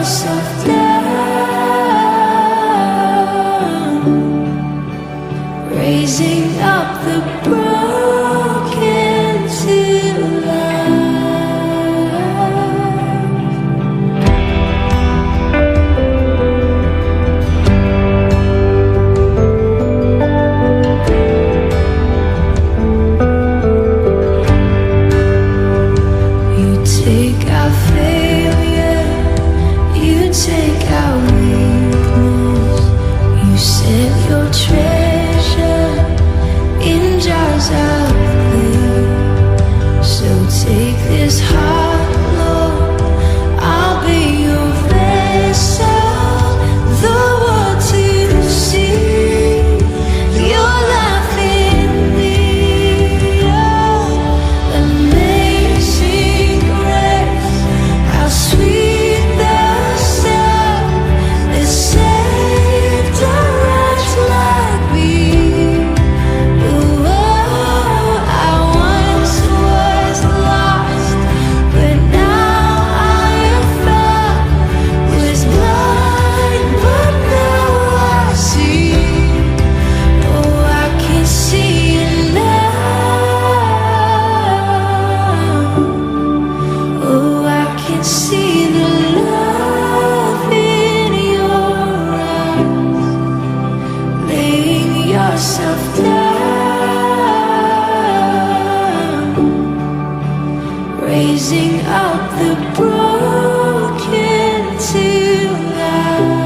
yourself down, raising up the broken to life. You take our failure, you take our weakness, you set your treasure in jars of clay. So take this heart, Lord, I'll be your vessel, the world to see your life in me. Oh, amazing grace, how sweet the sound that saved a wretch like me. I once was lost, but now I am found. Was blind, but now I see. Oh, I can see it now. Oh, I can see the love in your eyes, laying yourself down, raising up the broken to life.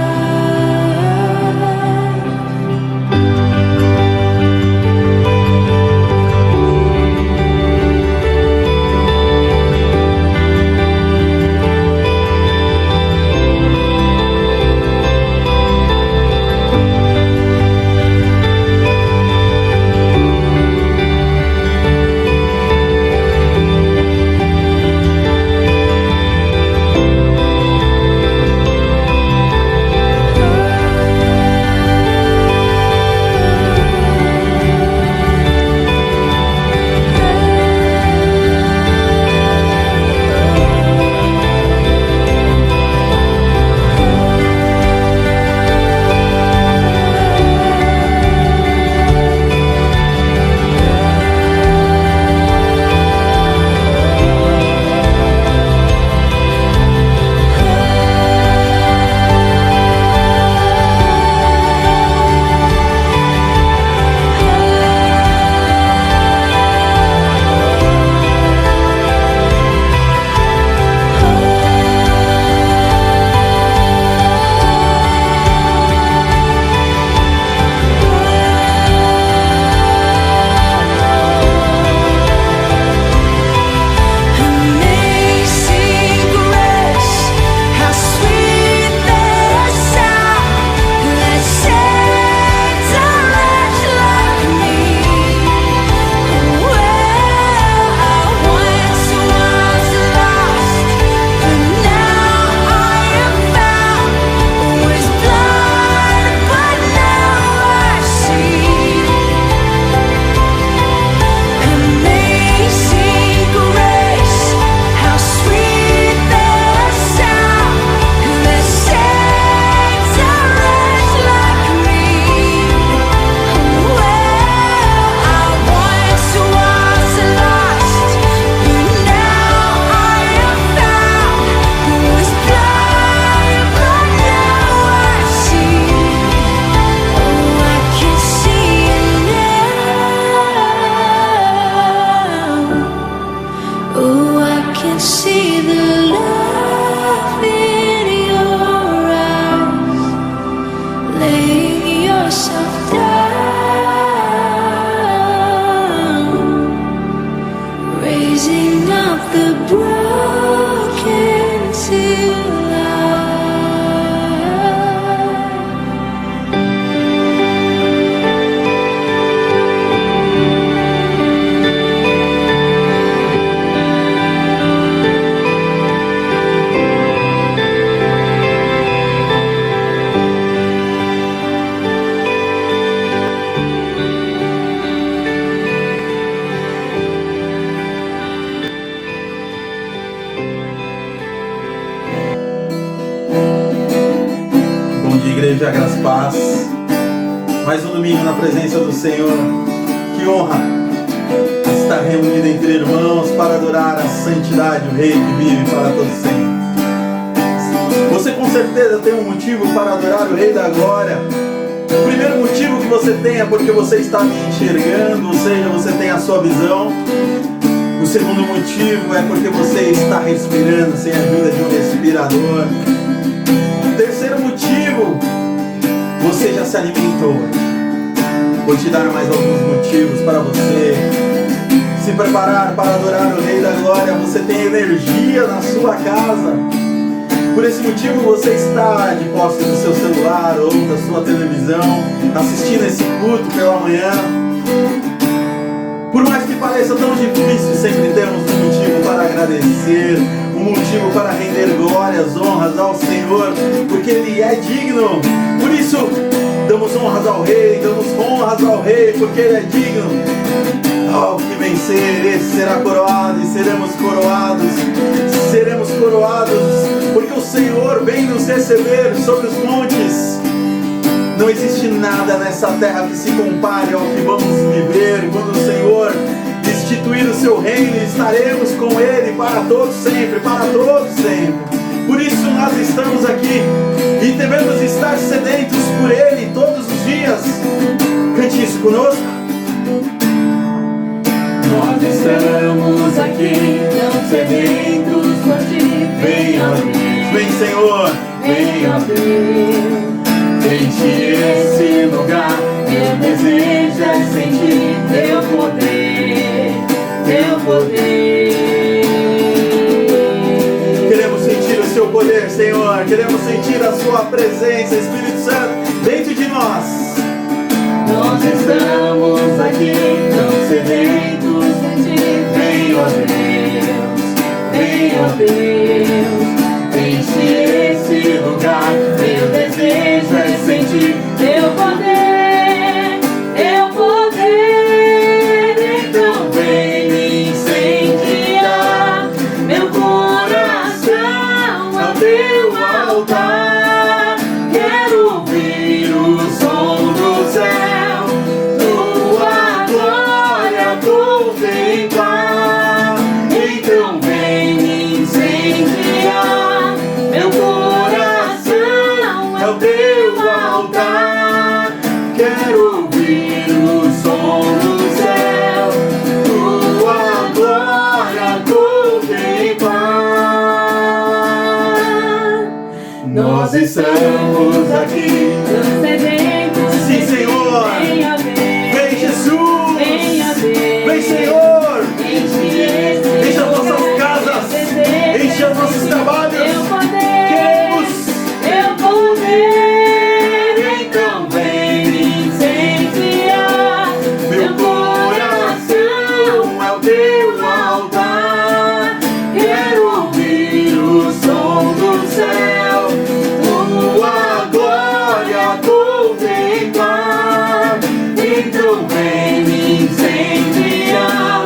Igreja Graça e Paz. Mais um domingo na presença do Senhor. Que honra estar reunido entre irmãos para adorar a santidade, o Rei que vive para todos sempre. Você com certeza tem um motivo para adorar o Rei da Glória. O primeiro motivo que você tem é porque você está me enxergando, ou seja, você tem a sua visão. O segundo motivo é porque você está respirando sem a ajuda de um respirador. O terceiro motivo, você já se alimentou. Vou te dar mais alguns motivos para você se preparar para adorar o Rei da Glória. Você tem energia na sua casa. Por esse motivo você está de posse do seu celular ou da sua televisão, assistindo esse culto pela manhã. Por mais que pareça tão difícil, sempre temos um motivo para agradecer, um motivo para render glórias, honras ao Senhor, porque Ele é digno. Por isso, damos honras ao Rei, damos honras ao Rei, porque Ele é digno. Ao que vencer, esse será coroado, e seremos coroados, porque o Senhor vem nos receber sobre os montes. Não existe nada nessa terra que se compare ao que vamos viver quando o Senhor instituir o seu reino, e estaremos com Ele para todos sempre, para todos sempre. Por isso nós estamos aqui e devemos estar sedentos por Ele todos os dias. Cante isso conosco. Nós estamos aqui, tão sedentos por ti. Vem, ó Deus, Vem, Senhor, vem, ó Deus. Enche esse lugar, meu desejo é sentir teu poder, teu poder. Queremos sentir o seu poder, Senhor. Queremos sentir a sua presença, Espírito Santo, dentro de nós. Nós estamos aqui, tão sedentos por ti. Vem, ó Deus, vem, ó Deus. Enche esse lugar, meu desejo é sentir teu poder, teu poder. Então vem me incendiar, meu coração ao teu altar. Quero ouvir o som do céu, tua glória contemplar. Então vem me incendiar, meu coração é o teu altar. Quero ouvir o som do céu, tua glória contemplar. Nós estamos aqui, tão sedentos. Sim, Senhor. Vem, ó Deus. Vem, Jesus. Vem, ó Deus. Vem, Senhor. Enche as nossas casas. Enche os nossos trabalhos. Queremos teu poder. Então vem me incendiar, meu coração é o teu altar. Quero ouvir o som do céu, tua glória contemplar. Então vem me incendiar,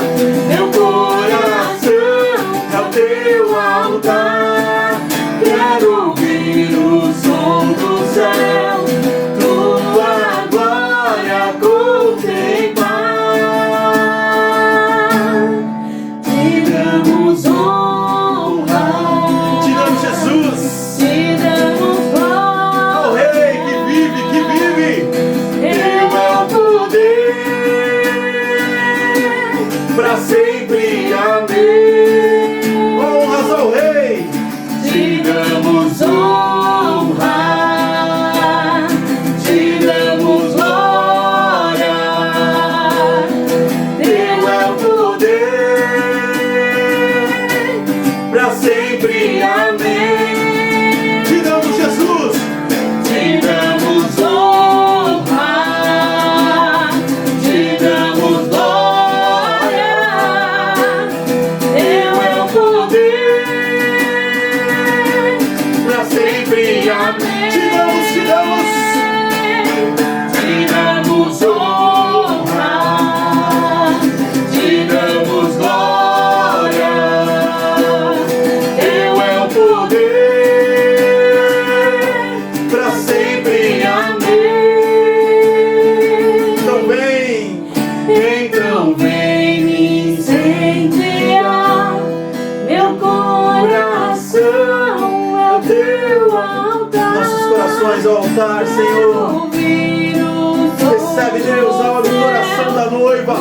meu coração é o teu altar. Quero ouvir o som do céu, tua glória contemplar. Te damos honra, te damos Jesus, te damos glória. ao Rei que vive, Teu é o poder, para sempre. Amém. Honras ao Rei. te damos honra, te damos glória. Teu é o poder, Para sempre. amém. Te damos Jesus. Te damos honra, te damos glória. Teu é o poder, Para sempre. Amém. Te damos, te damos. te damos honra, te damos glória. Teu é o poder, ao altar, Senhor. Recebe, Deus, a adoração da noiva.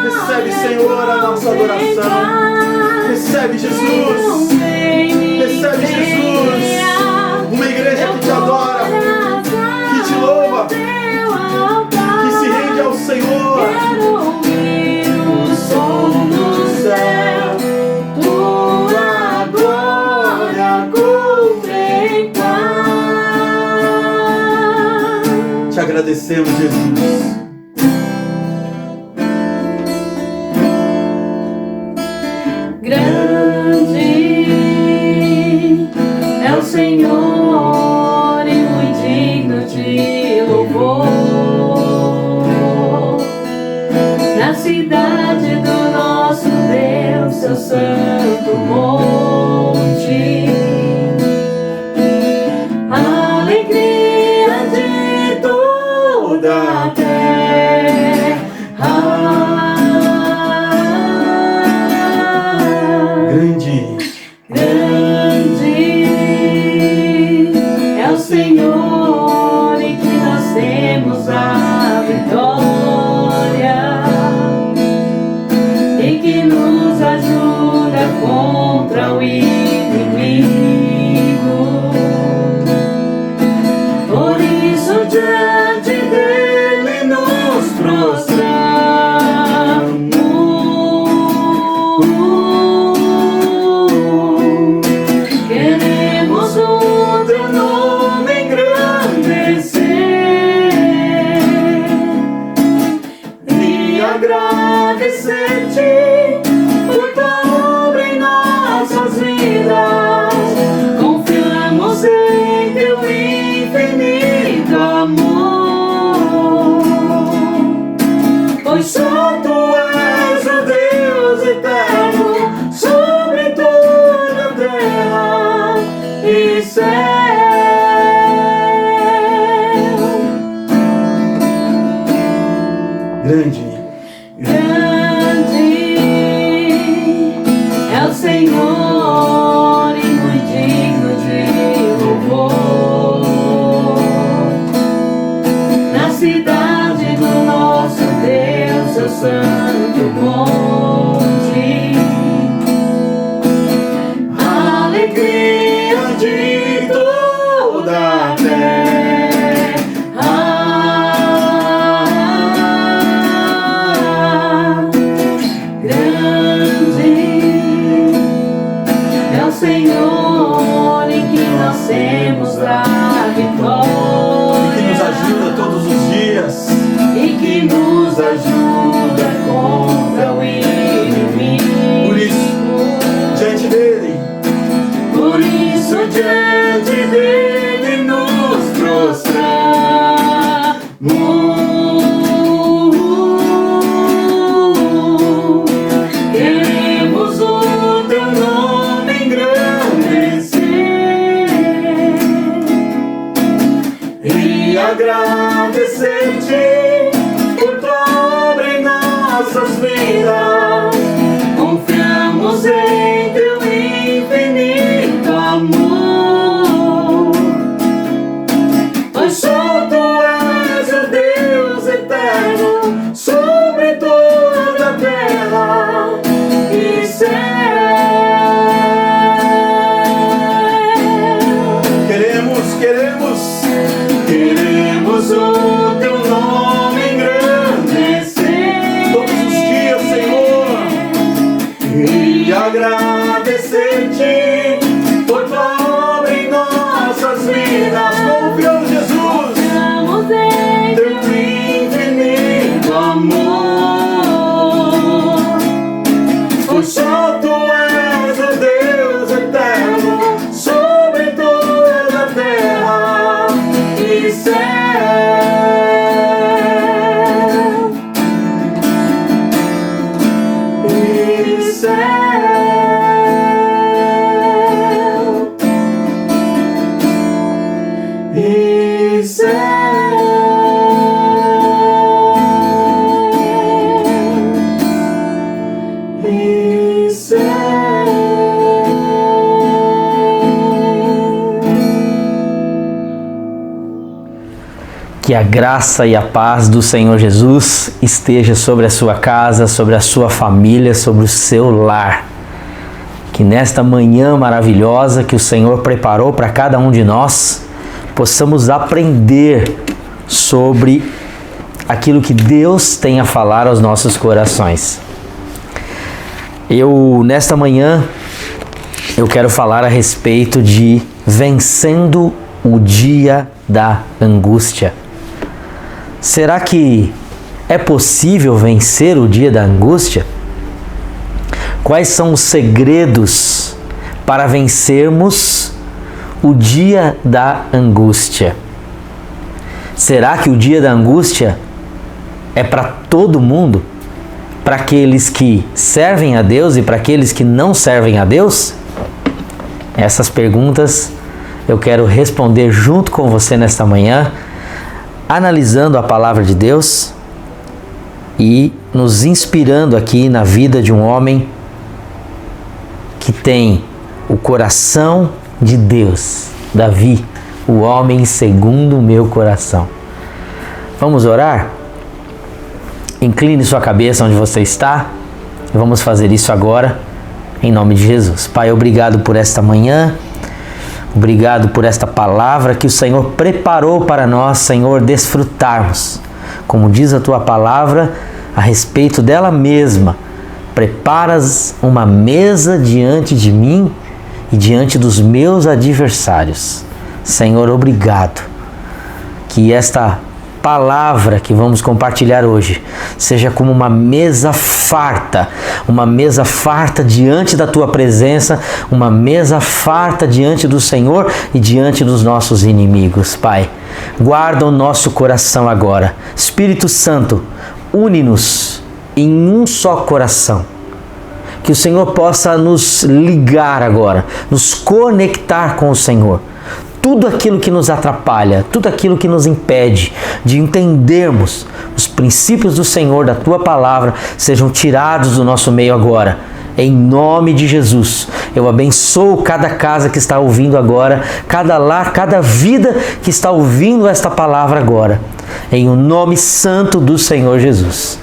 Recebe, Senhor, a nossa adoração. Recebe, Jesus. Recebe, Jesus. Uma igreja que te adora, que te louva, que se rende ao Senhor. Quero ouvir o som do céu, tua glória contemplar. Te agradecemos, Jesus. Grande é o Senhor e muito digno de louvor. Na cidade do nosso Deus, seu santo monte, a alegria de toda a terra. Grande é o Senhor em que nós temos a vitória e que nos ajuda contra o inimigo. Por isso diante dele nos prostramos. Queremos o teu nome engrandecer e agradecer-te por tua obra em nossas vidas. Confiamos em teu infinito amor, pois só tu és o Deus eterno sobre toda a terra e céu. Grande. Grande é o Senhor e muito digno de louvor. Na cidade do nosso Deus, seu santo monte, a alegria de toda a terra. Grande é o Senhor em que nós temos a vitória, Que nos ajuda todos os dias. e que nos ajuda contra o inimigo. Por isso, diante dele, Por isso diante dele nos prostramos. Queremos o teu nome engrandecer e agradecer-te por tua obra em nossas vidas. Confiamos em teu infinito amor, pois só tu és o Deus eterno sobre toda a terra e céu. queremos Queremos o Que a graça e a paz do Senhor Jesus esteja sobre a sua casa, sobre a sua família, sobre o seu lar. Que nesta manhã maravilhosa que o Senhor preparou para cada um de nós, possamos aprender sobre aquilo que Deus tem a falar aos nossos corações. Nesta manhã, eu quero falar a respeito de vencendo o dia da angústia. Será que é possível vencer o dia da angústia? Quais são os segredos para vencermos o dia da angústia? Será que o dia da angústia é para todo mundo? Para aqueles que servem a Deus e para aqueles que não servem a Deus? Essas perguntas eu quero responder junto com você nesta manhã, analisando a palavra de Deus e nos inspirando aqui na vida de um homem que tem o coração de Deus, Davi, o homem segundo o meu coração. Vamos orar? Incline sua cabeça onde você está e vamos fazer isso agora, em nome de Jesus. Pai, obrigado por esta manhã, obrigado por esta palavra que o Senhor preparou para nós, Senhor, desfrutarmos. Como diz a tua palavra a respeito dela mesma, preparas uma mesa diante de mim e diante dos meus adversários. Senhor, obrigado. Que esta palavra que vamos compartilhar hoje seja como uma mesa farta diante da tua presença, uma mesa farta diante do Senhor e diante dos nossos inimigos. Pai, guarda o nosso coração agora. Espírito Santo, une-nos em um só coração. Que o Senhor possa nos ligar agora, nos conectar com o Senhor. Tudo aquilo que nos atrapalha, tudo aquilo que nos impede de entendermos os princípios do Senhor, da Tua Palavra, sejam tirados do nosso meio agora. Em nome de Jesus, eu abençoo cada casa que está ouvindo agora, cada lar, cada vida que está ouvindo esta palavra agora. Em o nome santo do Senhor Jesus.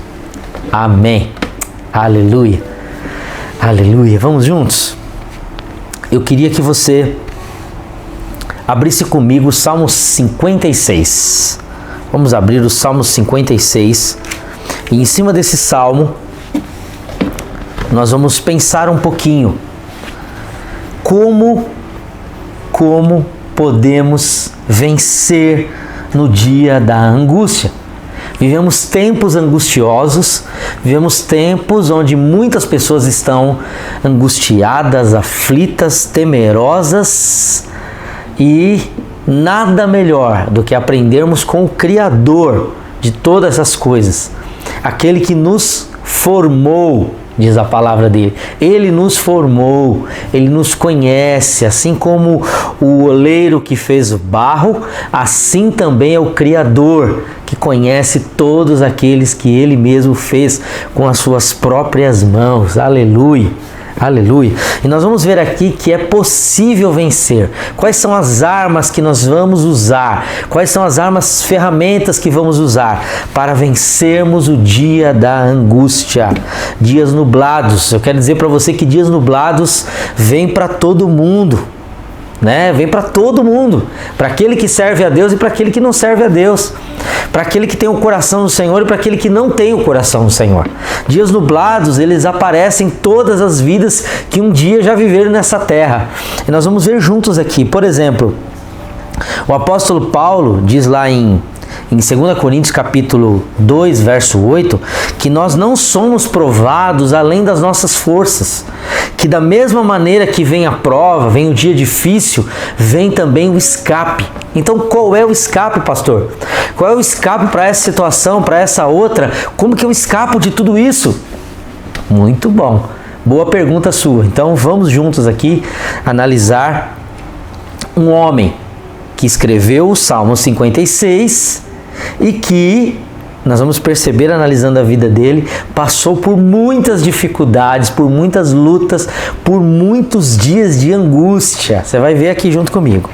Amém. Aleluia. Aleluia. Vamos juntos? Eu queria que você abrisse comigo o Salmo 56. Vamos abrir o Salmo 56. E em cima desse Salmo, nós vamos pensar um pouquinho como podemos vencer no dia da angústia. Vivemos tempos angustiosos, vivemos tempos onde muitas pessoas estão angustiadas, aflitas, temerosas. E nada melhor do que aprendermos com o Criador de todas as coisas, aquele que nos formou, diz a palavra dele. Ele nos formou, ele nos conhece, assim como o oleiro que fez o barro, assim também é o Criador, que conhece todos aqueles que ele mesmo fez com as suas próprias mãos. Aleluia! Aleluia! E nós vamos ver aqui que é possível vencer. Quais são as armas que nós vamos usar? Quais são as armas, ferramentas que vamos usar para vencermos o dia da angústia? Dias nublados. Eu quero dizer para você que dias nublados vêm para todo mundo. Vem para todo mundo, para aquele que serve a Deus e para aquele que não serve a Deus, para aquele que tem o coração do Senhor e para aquele que não tem o coração do Senhor. Dias nublados, eles aparecem em todas as vidas que um dia já viveram nessa terra. E nós vamos ver juntos aqui. Por exemplo, o apóstolo Paulo diz lá em 2 Coríntios capítulo 2, verso 8, que nós não somos provados além das nossas forças, que da mesma maneira que vem a prova, vem o dia difícil, vem também o escape. Então qual é o escape, pastor? Qual é o escape para essa situação, para essa outra? Como que eu escapo de tudo isso? Muito bom, boa pergunta sua. Então vamos juntos aqui analisar um homem que escreveu o Salmo 56 e que, nós vamos perceber analisando a vida dele, passou por muitas dificuldades, por muitas lutas, por muitos dias de angústia. Você vai ver aqui junto comigo.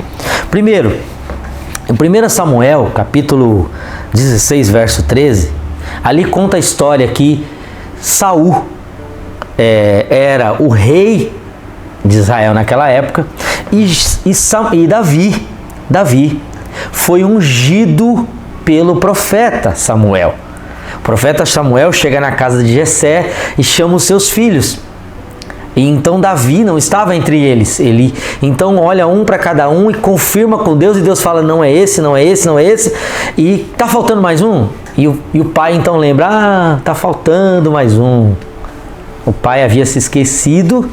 Primeiro, em 1 Samuel, capítulo 16, verso 13, ali conta a história que Saul era o rei de Israel naquela época e Davi foi ungido pelo profeta Samuel. O profeta Samuel chega na casa de Jessé e chama os seus filhos. E então Davi não estava entre eles. Ele então olha um para cada um e confirma com Deus, e Deus fala: não é esse, não é esse, não é esse. E tá faltando mais um? E o pai então lembra: tá faltando mais um. O pai havia se esquecido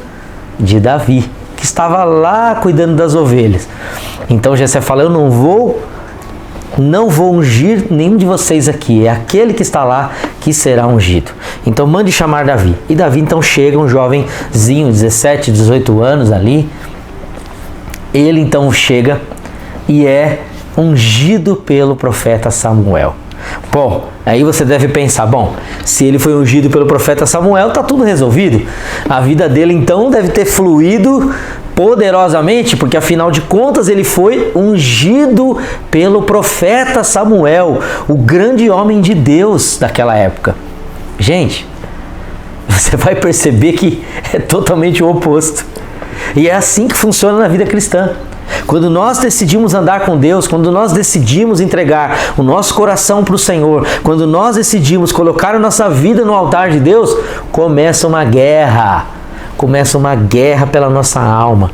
de Davi, que estava lá cuidando das ovelhas. Então Jessé fala: eu não vou ungir nenhum de vocês aqui, é aquele que está lá que será ungido. Então mande chamar Davi. E Davi então chega, um jovenzinho, 17, 18 anos ali. Ele então chega e é ungido pelo profeta Samuel. Bom, aí você deve pensar: bom, se ele foi ungido pelo profeta Samuel, está tudo resolvido. A vida dele então deve ter fluído poderosamente, porque afinal de contas ele foi ungido pelo profeta Samuel, o grande homem de Deus daquela época. Gente, você vai perceber que é totalmente o oposto. E é assim que funciona na vida cristã. Quando nós decidimos andar com Deus, quando nós decidimos entregar o nosso coração para o Senhor, quando nós decidimos colocar a nossa vida no altar de Deus, começa uma guerra pela nossa alma.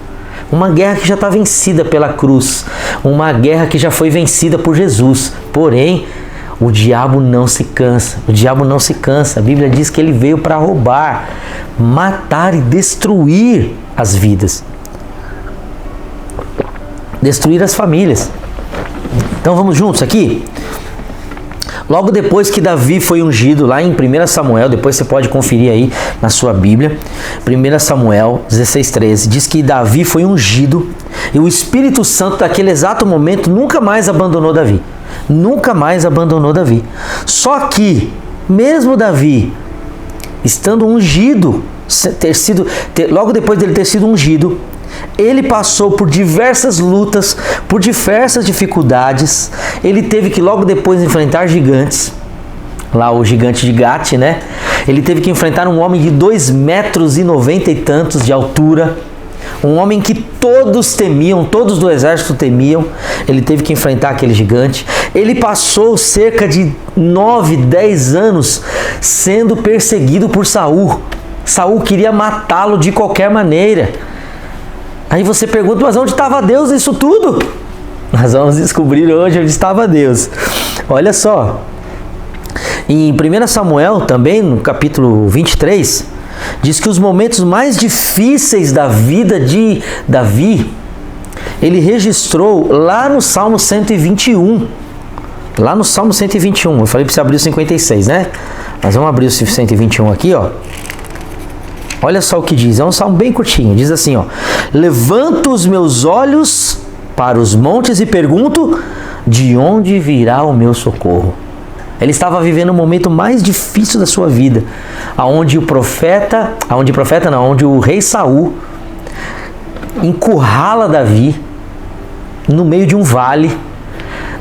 Uma guerra que já está vencida pela cruz, uma guerra que já foi vencida por Jesus. Porém, o diabo não se cansa, A Bíblia diz que ele veio para roubar, matar e destruir as vidas. Destruir as famílias. Então vamos juntos aqui? Logo depois que Davi foi ungido, lá em 1 Samuel, depois você pode conferir aí na sua Bíblia, 1 Samuel 16:13, diz que Davi foi ungido e o Espírito Santo daquele exato momento nunca mais abandonou Davi. Só que, mesmo Davi estando ungido, logo depois dele ter sido ungido, ele passou por diversas lutas, por diversas dificuldades. Ele teve que logo depois enfrentar gigantes. Lá o gigante de Gate, né? Ele teve que enfrentar um homem de 2,90 metros e tantos de altura. Um homem que todos temiam, todos do exército temiam. Ele teve que enfrentar aquele gigante. Ele passou cerca de 9, 10 anos sendo perseguido por Saul. Saul queria matá-lo de qualquer maneira. Aí você pergunta: mas onde estava Deus nisso tudo? Nós vamos descobrir hoje onde estava Deus. Olha só, em 1 Samuel também, no capítulo 23, diz que os momentos mais difíceis da vida de Davi, ele registrou lá no Salmo 121. Lá no Salmo 121, eu falei para você abrir o 56, né? Mas vamos abrir o 121 aqui, ó. Olha só o que diz, é um salmo bem curtinho, diz assim, ó: levanto os meus olhos para os montes e pergunto: de onde virá o meu socorro? Ele estava vivendo o momento mais onde o rei Saul encurrala Davi no meio de um vale.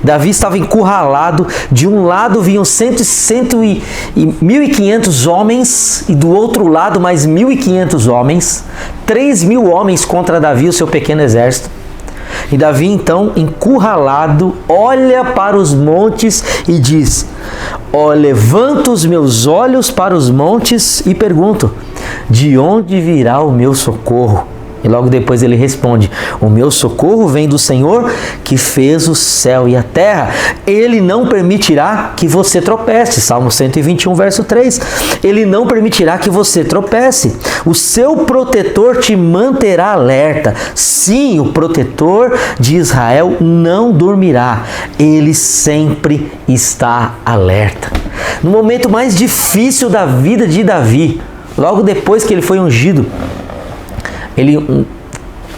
Davi estava encurralado, de um lado vinham 1.500 homens e do outro lado mais 1.500 homens, 3.000 homens contra Davi e o seu pequeno exército. E Davi então, encurralado, olha para os montes e diz: levanto os meus olhos para os montes e pergunto: de onde virá o meu socorro? E logo depois ele responde: o meu socorro vem do Senhor que fez o céu e a terra. Ele não permitirá que você tropece. Salmo 121, verso 3. Ele não permitirá que você tropece. O seu protetor te manterá alerta. Sim, o protetor de Israel não dormirá. Ele sempre está alerta. No momento mais difícil da vida de Davi, logo depois que ele foi ungido, ele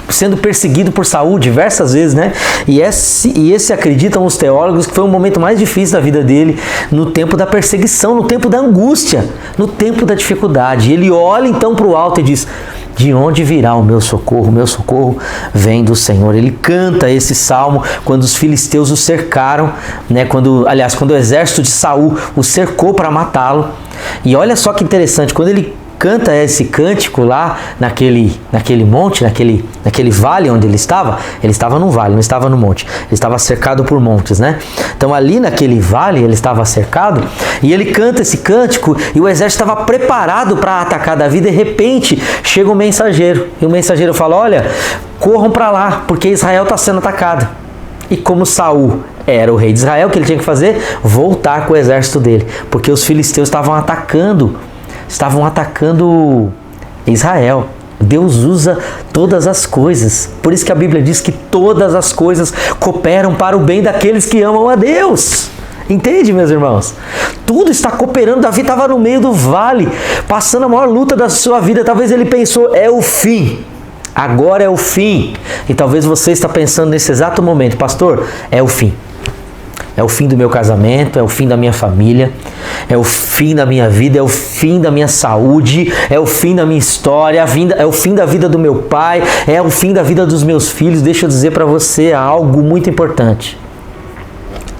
sendo perseguido por Saul diversas vezes, né? E esse acreditam os teólogos que foi o momento mais difícil da vida dele, no tempo da perseguição, no tempo da angústia, no tempo da dificuldade. Ele olha então para o alto e diz: De onde virá o meu socorro? O meu socorro vem do Senhor. Ele canta esse salmo quando os filisteus o cercaram, né? Quando o exército de Saul o cercou para matá-lo. E olha só que interessante, quando ele canta esse cântico lá naquele monte, naquele vale onde ele estava num vale, não estava no monte, ele estava cercado por montes, né? Então ali naquele vale ele estava cercado e ele canta esse cântico e o exército estava preparado para atacar Davi. De repente chega um mensageiro e o mensageiro fala: olha, corram para lá porque Israel está sendo atacado. E como Saul era o rei de Israel, o que ele tinha que fazer? Voltar com o exército dele, porque os filisteus estavam atacando Israel. Deus usa todas as coisas. Por isso que a Bíblia diz que todas as coisas cooperam para o bem daqueles que amam a Deus. Entende, meus irmãos? Tudo está cooperando. Davi estava no meio do vale, passando a maior luta da sua vida. Talvez ele pensou: é o fim. Agora é o fim. E talvez você está pensando nesse exato momento: pastor, é o fim. É o fim do meu casamento, é o fim da minha família, é o fim da minha vida, é o fim da minha saúde, é o fim da minha história, é o fim da vida do meu pai, é o fim da vida dos meus filhos. Deixa eu dizer para você algo muito importante.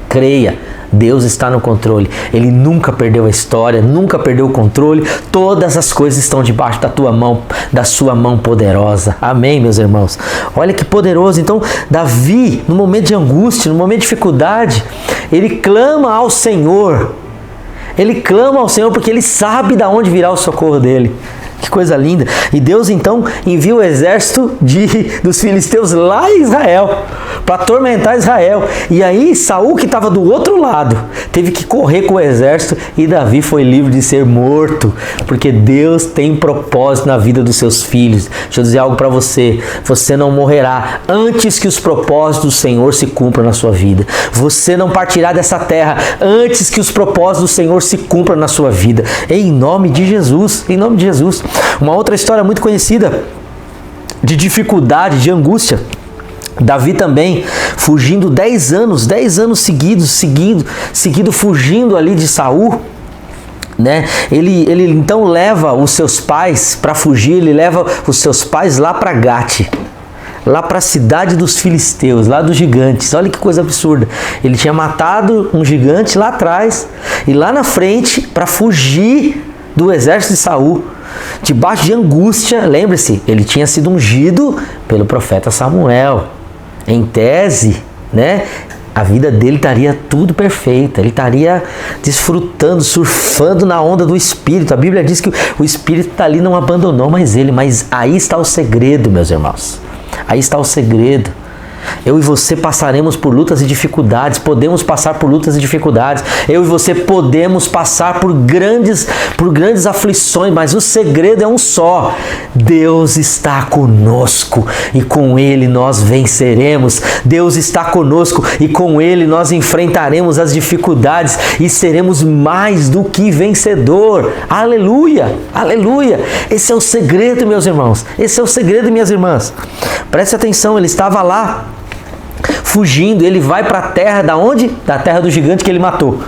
Creia, Deus está no controle. Ele nunca perdeu a história, nunca perdeu o controle. Todas as coisas estão debaixo da tua mão, da sua mão poderosa. Amém, meus irmãos? Olha que poderoso. Então, Davi, no momento de angústia, no momento de dificuldade, ele clama ao Senhor. Ele clama ao Senhor porque ele sabe de onde virá o socorro dele. Que coisa linda. E Deus então envia o exército dos filisteus lá em Israel para atormentar Israel. E aí Saul, que estava do outro lado, teve que correr com o exército e Davi foi livre de ser morto, porque Deus tem propósito na vida dos seus filhos. Deixa eu dizer algo para você: você não morrerá antes que os propósitos do Senhor se cumpram na sua vida. Você não partirá dessa terra antes que os propósitos do Senhor se cumpram na sua vida. Em nome de Jesus, em nome de Jesus. Uma outra história muito conhecida de dificuldade, de angústia. Davi também, fugindo 10 anos seguido fugindo ali de Saul, né? Ele então leva os seus pais para fugir, ele leva os seus pais lá para Gate, lá para a cidade dos filisteus, lá dos gigantes. Olha que coisa absurda. Ele tinha matado um gigante lá atrás e lá na frente, para fugir do exército de Saul, debaixo de angústia. Lembre-se, ele tinha sido ungido pelo profeta Samuel. Em tese, né, a vida dele estaria tudo perfeita, ele estaria desfrutando, surfando na onda do Espírito. A Bíblia diz que o Espírito ali não abandonou mais ele, mas aí está o segredo, meus irmãos. Aí está o segredo. Eu e você passaremos por lutas e dificuldades, podemos passar por lutas e dificuldades. Eu e você podemos passar por grandes aflições, mas o segredo é um só: Deus está conosco e com Ele nós venceremos. Deus está conosco e com Ele nós enfrentaremos as dificuldades e seremos mais do que vencedor. Aleluia, aleluia. Esse é o segredo, meus irmãos. Esse é o segredo, minhas irmãs. Preste atenção, ele estava lá fugindo, ele vai para a terra da onde? Da terra do gigante que ele matou.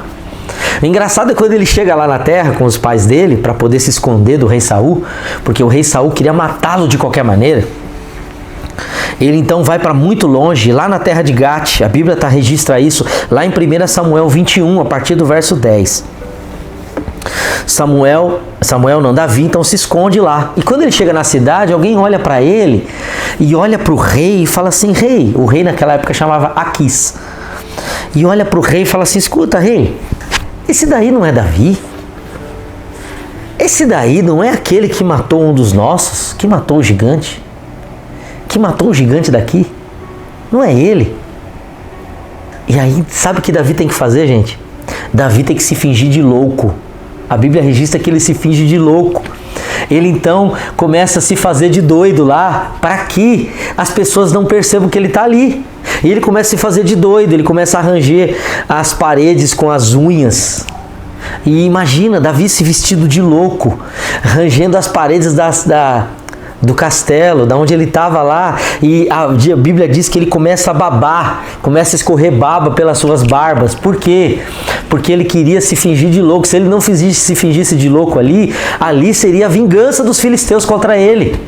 O engraçado é quando ele chega lá na terra com os pais dele para poder se esconder do rei Saul, porque o rei Saul queria matá-lo de qualquer maneira. Ele então vai para muito longe, lá na terra de Gate. A Bíblia registra isso lá em 1 Samuel 21, a partir do verso 10. Davi então se esconde lá. E quando ele chega na cidade, alguém olha para ele e olha para o rei e fala assim: rei, o rei naquela época chamava Aquis. E olha para o rei e fala assim: escuta, rei, esse daí não é Davi? Esse daí não é aquele que matou um dos nossos, que matou o gigante? Que matou o gigante daqui? Não é ele? E aí, sabe o que Davi tem que fazer, gente? Davi tem que se fingir de louco. A Bíblia registra que ele se finge de louco. Ele então começa a se fazer de doido lá, para que as pessoas não percebam que ele está ali. E ele começa a se fazer de doido, ele começa a ranger as paredes com as unhas. E imagina, Davi se vestido de louco, rangendo as paredes do castelo, da onde ele estava lá, e a Bíblia diz que ele começa a babar, começa a escorrer baba pelas suas barbas. Por quê? Porque ele queria se fingir de louco. Se ele não se fingisse de louco ali seria a vingança dos filisteus contra ele.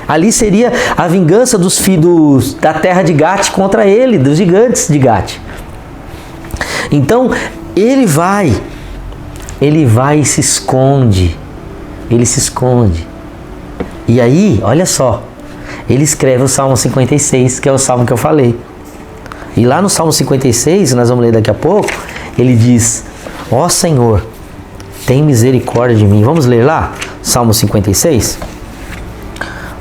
Ali seria a vingança dos filhos da terra de Gate contra ele, dos gigantes de Gate. Então, ele vai e se esconde. Ele se esconde. E aí, olha só, ele escreve o Salmo 56, que é o salmo que eu falei. E lá no Salmo 56, nós vamos ler daqui a pouco, ele diz: ó Senhor, tem misericórdia de mim. Vamos ler lá? Salmo 56?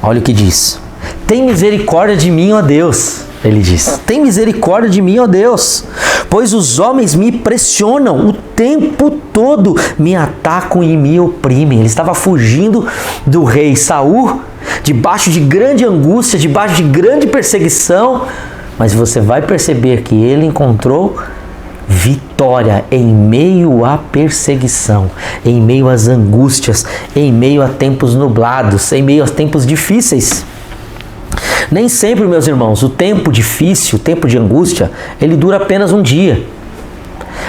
Olha o que diz. Tem misericórdia de mim, ó Deus. Ele diz: tem misericórdia de mim, ó Deus, pois os homens me pressionam o tempo todo, me atacam e me oprimem. Ele estava fugindo do rei Saul, debaixo de grande angústia, debaixo de grande perseguição, mas você vai perceber que ele encontrou vitória em meio à perseguição, em meio às angústias, em meio a tempos nublados, em meio a tempos difíceis. Nem sempre, meus irmãos, o tempo difícil, o tempo de angústia, ele dura apenas um dia.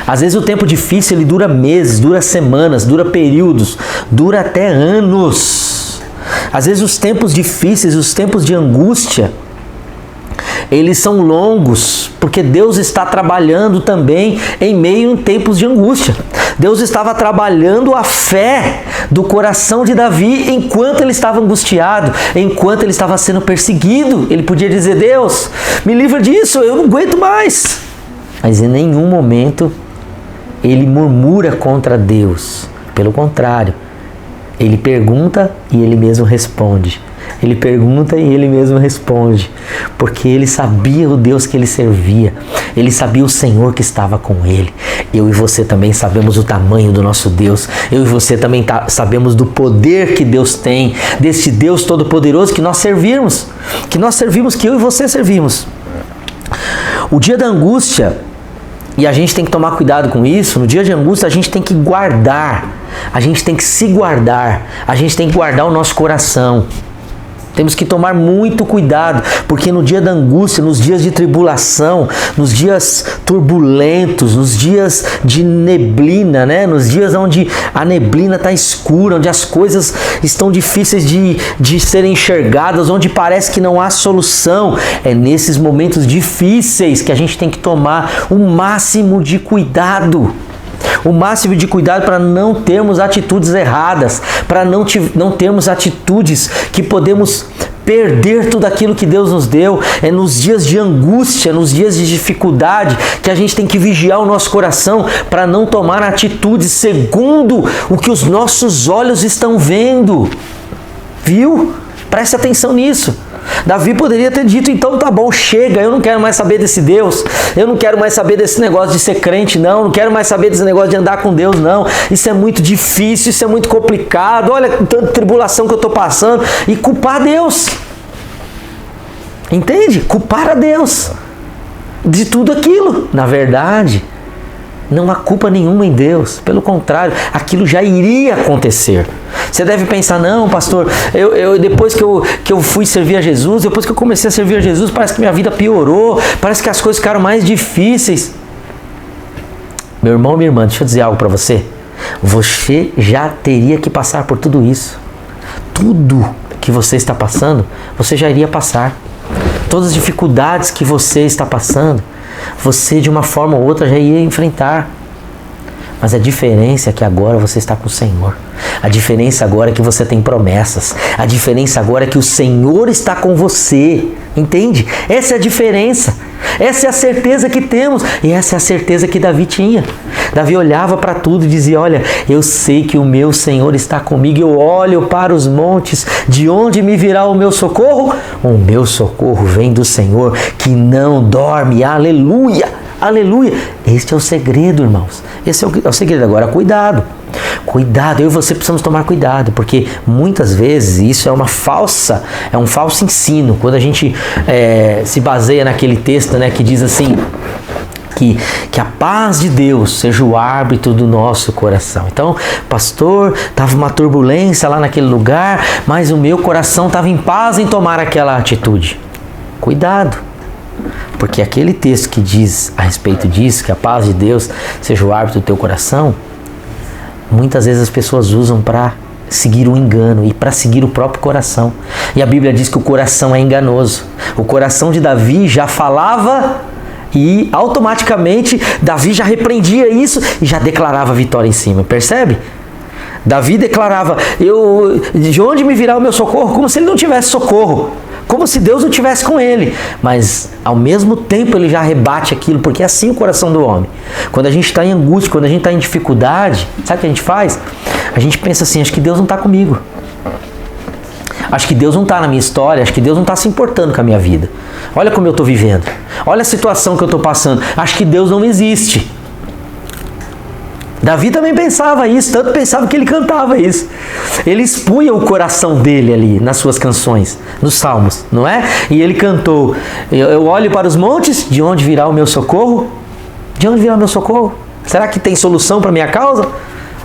Às vezes o tempo difícil ele dura meses, dura semanas, dura períodos, dura até anos. Às vezes os tempos difíceis, os tempos de angústia, eles são longos, porque Deus está trabalhando também em meio a tempos de angústia. Deus estava trabalhando a fé do coração de Davi enquanto ele estava angustiado, enquanto ele estava sendo perseguido. Ele podia dizer: Deus, me livra disso, eu não aguento mais. Mas em nenhum momento ele murmura contra Deus. Pelo contrário, ele pergunta e ele mesmo responde. Ele pergunta e ele mesmo responde, porque ele sabia o Deus que ele servia, ele sabia o Senhor que estava com ele. Eu e você também sabemos o tamanho do nosso Deus, eu e você também sabemos do poder que Deus tem, desse Deus todo-poderoso que nós servimos, que eu e você servimos. O dia da angústia, e a gente tem que tomar cuidado com isso, no dia de angústia a gente tem que guardar, a gente tem que se guardar, a gente tem que guardar o nosso coração. Temos que tomar muito cuidado, porque no dia da angústia, nos dias de tribulação, nos dias turbulentos, nos dias de neblina, né? Nos dias onde a neblina está escura, onde as coisas estão difíceis de serem enxergadas, onde parece que não há solução, é nesses momentos difíceis que a gente tem que tomar o máximo de cuidado. O máximo de cuidado para não termos atitudes erradas, para não termos atitudes que podemos perder tudo aquilo que Deus nos deu. É nos dias de angústia, nos dias de dificuldade, que a gente tem que vigiar o nosso coração para não tomar atitudes segundo o que os nossos olhos estão vendo. Viu? Preste atenção nisso. Davi poderia ter dito: então tá bom, chega, eu não quero mais saber desse Deus, eu não quero mais saber desse negócio de ser crente, não quero mais saber desse negócio de andar com Deus, não, isso é muito difícil, isso é muito complicado, olha tanta tribulação que eu estou passando, e culpar Deus, entende? Culpar a Deus de tudo aquilo. Na verdade, não há culpa nenhuma em Deus, pelo contrário, aquilo já iria acontecer. Você deve pensar: não, pastor, depois que eu fui servir a Jesus, depois que eu comecei a servir a Jesus, parece que minha vida piorou, parece que as coisas ficaram mais difíceis. Meu irmão, minha irmã, deixa eu dizer algo para você. Você já teria que passar por tudo isso. Tudo que você está passando, você já iria passar. Todas as dificuldades que você está passando, você de uma forma ou outra já ia enfrentar. Mas a diferença é que agora você está com o Senhor. A diferença agora é que você tem promessas. A diferença agora é que o Senhor está com você. Entende? Essa é a diferença. Essa é a certeza que temos. E essa é a certeza que Davi tinha. Davi olhava para tudo e dizia: olha, eu sei que o meu Senhor está comigo. Eu olho para os montes. De onde me virá o meu socorro? O meu socorro vem do Senhor, que não dorme. Aleluia! Aleluia! Este é o segredo, irmãos. Esse é o segredo. Agora, cuidado. Cuidado, eu e você precisamos tomar cuidado, porque muitas vezes isso é um falso ensino. Quando a gente se baseia naquele texto, né, que diz assim, que a paz de Deus seja o árbitro do nosso coração. Então, pastor, estava uma turbulência lá naquele lugar, mas o meu coração estava em paz em tomar aquela atitude. Cuidado. Porque aquele texto que diz a respeito disso, que a paz de Deus seja o árbitro do teu coração, muitas vezes as pessoas usam para seguir o engano e para seguir o próprio coração. E a Bíblia diz que o coração é enganoso. O coração de Davi já falava e automaticamente Davi já repreendia isso e já declarava vitória em cima, percebe? Davi declarava, de onde me virá o meu socorro? Como se ele não tivesse socorro, como se Deus não estivesse com ele. Mas ao mesmo tempo ele já rebate aquilo, porque é assim o coração do homem. Quando a gente está em angústia, quando a gente está em dificuldade, sabe o que a gente faz? A gente pensa assim, acho que Deus não está comigo. Acho que Deus não está na minha história, acho que Deus não está se importando com a minha vida. Olha como eu estou vivendo, olha a situação que eu estou passando, acho que Deus não existe. Davi também pensava isso, tanto pensava que ele cantava isso. Ele expunha o coração dele ali nas suas canções, nos salmos, não é? E ele cantou, eu olho para os montes, de onde virá o meu socorro? De onde virá o meu socorro? Será que tem solução para a minha causa?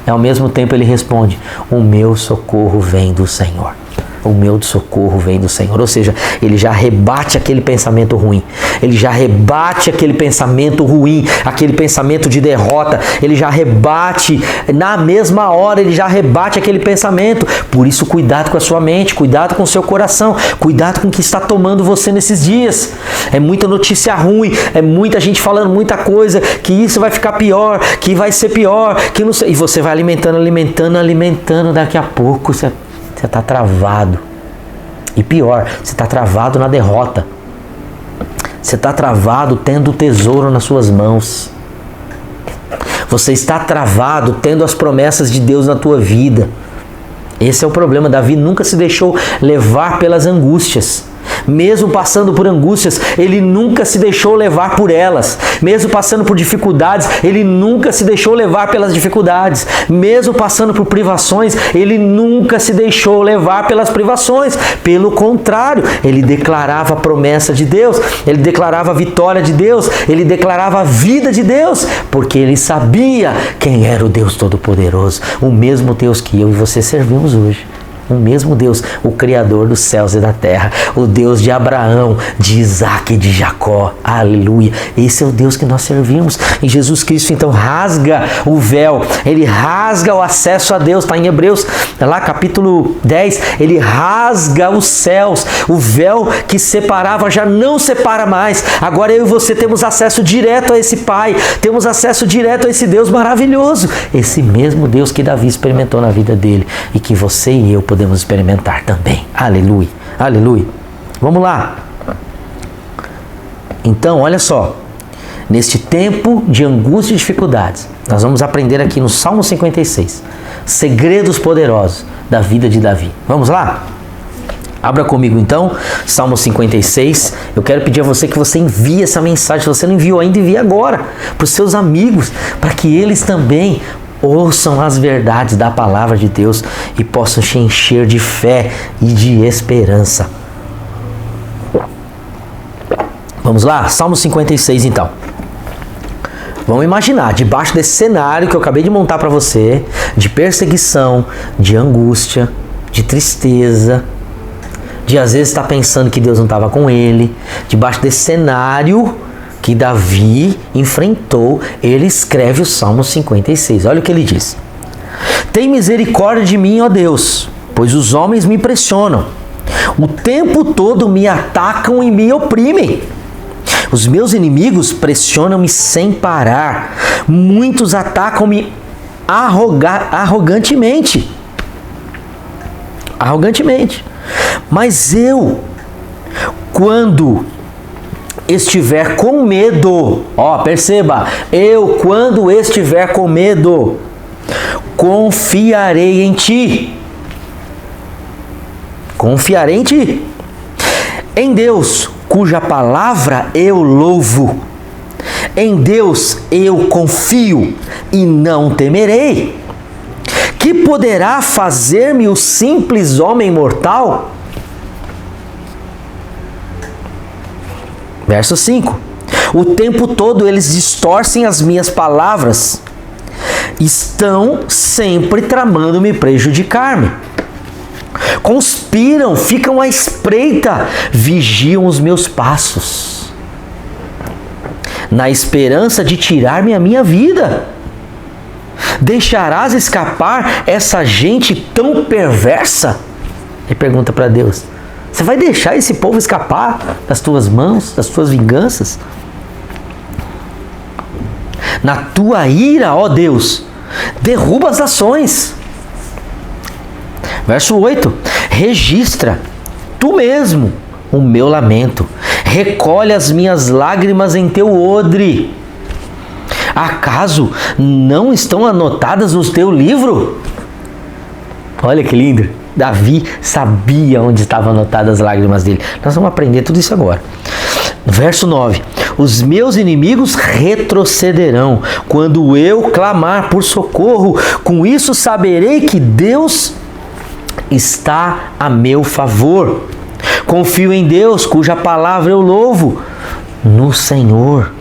E ao mesmo tempo ele responde, o meu socorro vem do Senhor. O meu socorro vem do Senhor. Ou seja, ele já rebate aquele pensamento ruim. Ele já rebate aquele pensamento ruim, aquele pensamento de derrota. Ele já rebate, na mesma hora, ele já rebate aquele pensamento. Por isso, cuidado com a sua mente, cuidado com o seu coração, cuidado com o que está tomando você nesses dias. É muita notícia ruim, é muita gente falando muita coisa, que isso vai ficar pior, que vai ser pior, que não sei. E você vai alimentando, daqui a pouco você está travado. E pior, você está travado na derrota. Você está travado tendo o tesouro nas suas mãos. Você está travado tendo as promessas de Deus na tua vida. Esse é o problema. Davi nunca se deixou levar pelas angústias. Mesmo passando por angústias, ele nunca se deixou levar por elas. Mesmo passando por dificuldades, ele nunca se deixou levar pelas dificuldades. Mesmo passando por privações, ele nunca se deixou levar pelas privações. Pelo contrário, ele declarava a promessa de Deus, ele declarava a vitória de Deus, ele declarava a vida de Deus, porque ele sabia quem era o Deus Todo-Poderoso, o mesmo Deus que eu e você servimos hoje. O mesmo Deus, o Criador dos céus e da terra, o Deus de Abraão, de Isaac e de Jacó, aleluia, esse é o Deus que nós servimos. E Jesus Cristo então rasga o véu, ele rasga o acesso a Deus, está em Hebreus, lá capítulo 10, ele rasga os céus, o véu que separava já não separa mais, agora eu e você temos acesso direto a esse Pai, temos acesso direto a esse Deus maravilhoso, esse mesmo Deus que Davi experimentou na vida dele e que você e eu podemos experimentar também. Aleluia, aleluia. Vamos lá. Então, olha só. Neste tempo de angústia e dificuldades, nós vamos aprender aqui no Salmo 56, segredos poderosos da vida de Davi. Vamos lá? Abra comigo então, Salmo 56. Eu quero pedir a você que você envie essa mensagem. Se você não enviou ainda, envie agora para os seus amigos, para que eles também ouçam as verdades da palavra de Deus e possam te encher de fé e de esperança. Vamos lá? Salmo 56 então. Vamos imaginar, debaixo desse cenário que eu acabei de montar para você, de perseguição, de angústia, de tristeza, de às vezes estar pensando que Deus não estava com ele, debaixo desse cenário que Davi enfrentou, ele escreve o Salmo 56. Olha o que ele diz. Tem misericórdia de mim, ó Deus, pois os homens me pressionam. O tempo todo me atacam e me oprimem. Os meus inimigos pressionam-me sem parar. Muitos atacam-me arrogantemente. Mas eu, quando estiver com medo, perceba, eu quando estiver com medo, confiarei em ti. Confiarei em ti. Em Deus, cuja palavra eu louvo. Em Deus eu confio e não temerei. Que poderá fazer-me o simples homem mortal? Verso 5. O tempo todo eles distorcem as minhas palavras. Estão sempre tramando me prejudicar-me. Conspiram, ficam à espreita, vigiam os meus passos, na esperança de tirar-me a minha vida. Deixarás escapar essa gente tão perversa? Ele pergunta para Deus. Você vai deixar esse povo escapar das tuas mãos, das tuas vinganças? Na tua ira, ó Deus, derruba as nações. Verso 8. Registra tu mesmo o meu lamento. Recolhe as minhas lágrimas em teu odre. Acaso não estão anotadas no teu livro? Olha que lindo. Davi sabia onde estavam anotadas as lágrimas dele. Nós vamos aprender tudo isso agora. Verso 9. Os meus inimigos retrocederão quando eu clamar por socorro. Com isso saberei que Deus está a meu favor. Confio em Deus, cuja palavra eu louvo. No Senhor,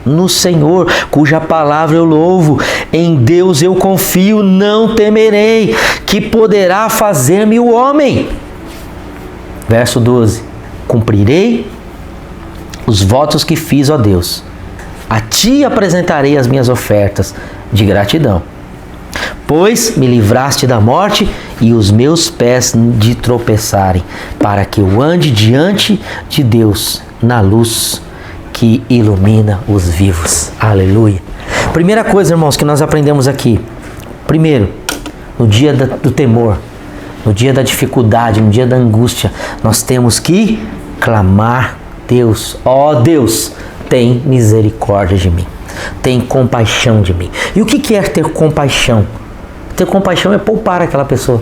cuja palavra eu louvo. Em Deus eu confio, não temerei. Que poderá fazer-me o homem? Verso 12. Cumprirei os votos que fiz, ó Deus. A ti apresentarei as minhas ofertas de gratidão. Pois me livraste da morte e os meus pés de tropeçarem, para que eu ande diante de Deus na luz que ilumina os vivos. Aleluia. Primeira coisa, irmãos, que nós aprendemos aqui. Primeiro, no dia do temor, no dia da dificuldade, no dia da angústia, nós temos que clamar: Deus, ó Deus, tem misericórdia de mim. Tem compaixão de mim. E o que é ter compaixão? Ter compaixão é poupar aquela pessoa.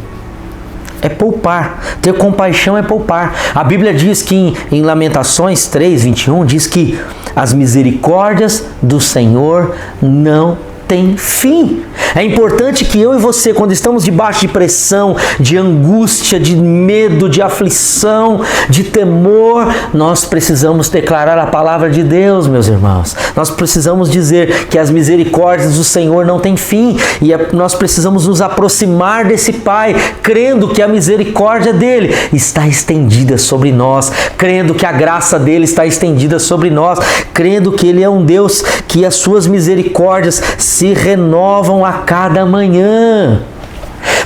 É poupar. Ter compaixão é poupar. A Bíblia diz que em Lamentações 3:21 diz que as misericórdias do Senhor não têm fim. É importante que eu e você, quando estamos debaixo de pressão, de angústia, de medo, de aflição, de temor, nós precisamos declarar a palavra de Deus, meus irmãos. Nós precisamos dizer que as misericórdias do Senhor não têm fim, e nós precisamos nos aproximar desse Pai, crendo que a misericórdia dele está estendida sobre nós, crendo que a graça dele está estendida sobre nós, crendo que ele é um Deus que as suas misericórdias se renovam a cada manhã.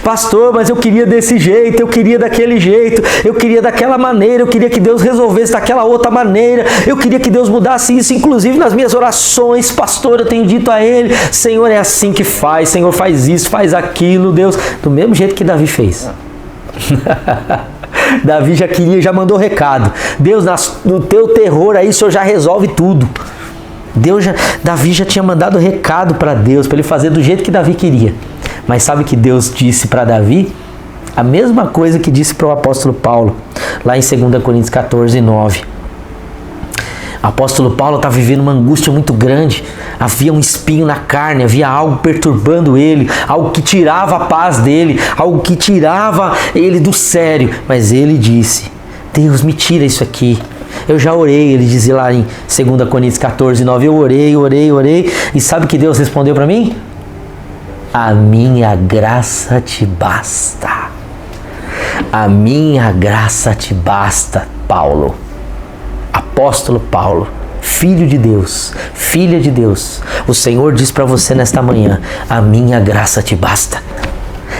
Pastor, mas eu queria desse jeito, eu queria daquele jeito, eu queria daquela maneira, eu queria que Deus resolvesse daquela outra maneira, eu queria que Deus mudasse isso, inclusive nas minhas orações, pastor, eu tenho dito a ele: Senhor, é assim que faz, Senhor, faz isso, faz aquilo, Deus, do mesmo jeito que Davi fez. Davi já mandou recado: Deus, no teu terror aí, o Senhor já resolve tudo. Davi já tinha mandado recado para Deus, para ele fazer do jeito que Davi queria. Mas sabe que Deus disse para Davi? A mesma coisa que disse para o apóstolo Paulo, lá em 2 Coríntios 14:9. O apóstolo Paulo estava vivendo uma angústia muito grande. Havia um espinho na carne, havia algo perturbando ele, algo que tirava a paz dele, algo que tirava ele do sério. Mas ele disse: Deus, me tira isso aqui. Eu já orei, ele dizia lá em 2 Coríntios 14:9, eu orei, e sabe o que Deus respondeu para mim? A minha graça te basta. A minha graça te basta, Paulo. Apóstolo Paulo, filho de Deus, filha de Deus. O Senhor diz para você nesta manhã: a minha graça te basta.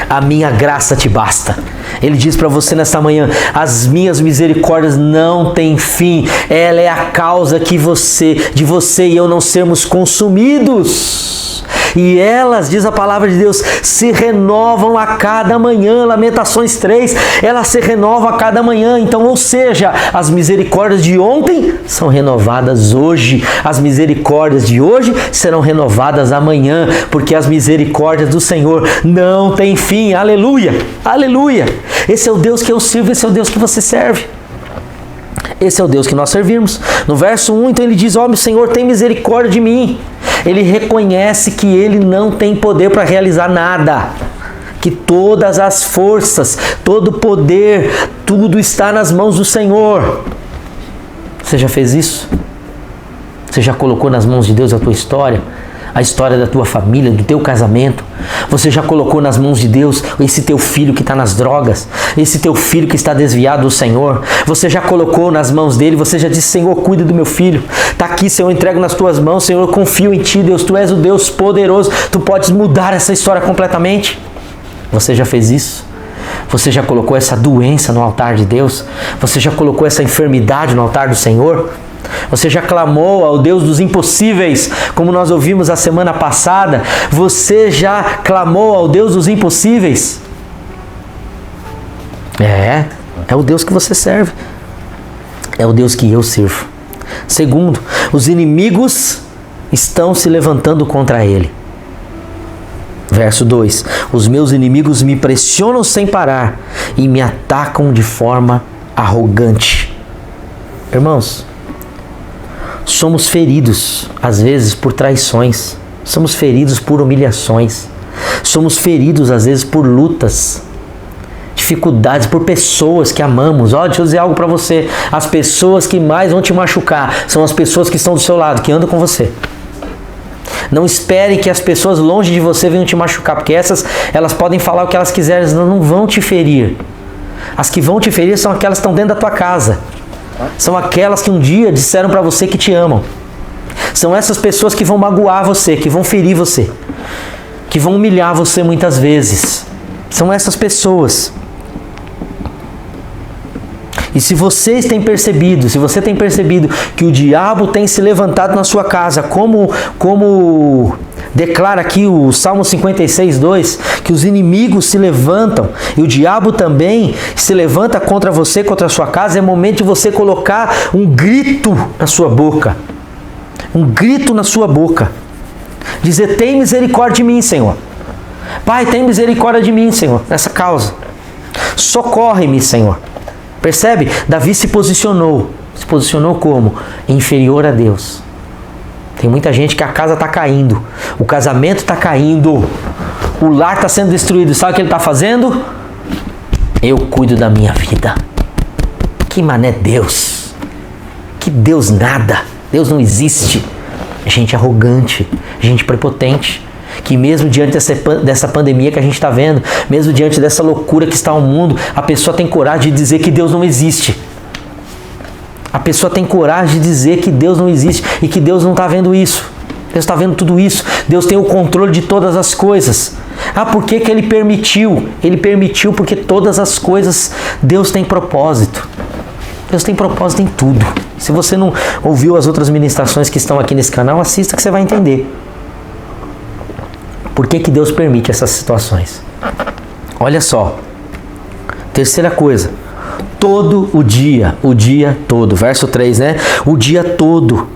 A minha graça te basta. Ele diz para você nesta manhã: as minhas misericórdias não têm fim. Ela é a causa de você e eu não sermos consumidos. E elas, diz a palavra de Deus, se renovam a cada manhã. Lamentações 3, ela se renova a cada manhã. Então, ou seja, as misericórdias de ontem são renovadas hoje. As misericórdias de hoje serão renovadas amanhã, porque as misericórdias do Senhor não têm fim. Aleluia, aleluia. Esse é o Deus que eu sirvo, esse é o Deus que você serve. Esse é o Deus que nós servimos. No verso 1, então ele diz: ó, meu Senhor, tem misericórdia de mim. Ele reconhece que ele não tem poder para realizar nada, que todas as forças, todo o poder, tudo está nas mãos do Senhor. Você já fez isso? Você já colocou nas mãos de Deus a tua história? A história da tua família, do teu casamento? Você já colocou nas mãos de Deus esse teu filho que está nas drogas? Esse teu filho que está desviado do Senhor? Você já colocou nas mãos dele? Você já disse: Senhor, cuida do meu filho. Está aqui, Senhor, eu entrego nas tuas mãos, Senhor, eu confio em ti, Deus, tu és o Deus poderoso, tu podes mudar essa história completamente. Você já fez isso? Você já colocou essa doença no altar de Deus? Você já colocou essa enfermidade no altar do Senhor? Você já clamou ao Deus dos impossíveis, como nós ouvimos a semana passada? Você já clamou ao Deus dos impossíveis? É o Deus que você serve. É o Deus que eu sirvo. Segundo, os inimigos estão se levantando contra ele. Verso 2: os meus inimigos me pressionam sem parar e me atacam de forma arrogante. Irmãos, somos feridos às vezes por traições, somos feridos por humilhações, somos feridos às vezes por lutas, dificuldades, por pessoas que amamos. Deixa eu dizer algo para você: as pessoas que mais vão te machucar são as pessoas que estão do seu lado, que andam com você. Não espere que as pessoas longe de você venham te machucar, porque elas podem falar o que elas quiserem, elas não vão te ferir. As que vão te ferir são aquelas que estão dentro da tua casa. São aquelas que um dia disseram para você que te amam. São essas pessoas que vão magoar você, que vão ferir você, que vão humilhar você muitas vezes. São essas pessoas. E se você tem percebido que o diabo tem se levantado na sua casa, como declara aqui o Salmo 56:2, que os inimigos se levantam e o diabo também se levanta contra você, contra a sua casa, é momento de você colocar um grito na sua boca. Um grito na sua boca. Dizer: tem misericórdia de mim, Senhor. Pai, tem misericórdia de mim, Senhor, nessa causa. Socorre-me, Senhor. Percebe? Davi se posicionou. Se posicionou como? Inferior a Deus. Tem muita gente que a casa está caindo. O casamento está caindo. O lar está sendo destruído. Sabe o que ele está fazendo? Eu cuido da minha vida. Que mané Deus. Que Deus nada. Deus não existe. Gente arrogante. Gente prepotente. Que mesmo diante dessa pandemia que a gente está vendo, mesmo diante dessa loucura que está o mundo, a pessoa tem coragem de dizer que Deus não existe. A pessoa tem coragem de dizer que Deus não existe e que Deus não está vendo isso. Deus está vendo tudo isso. Deus tem o controle de todas as coisas. Por que que Ele permitiu? Ele permitiu porque todas as coisas Deus tem propósito. Deus tem propósito em tudo. Se você não ouviu as outras ministrações que estão aqui nesse canal, assista que você vai entender. Por que que Deus permite essas situações? Olha só. Terceira coisa. Todo o dia todo. Verso 3, né? O dia todo.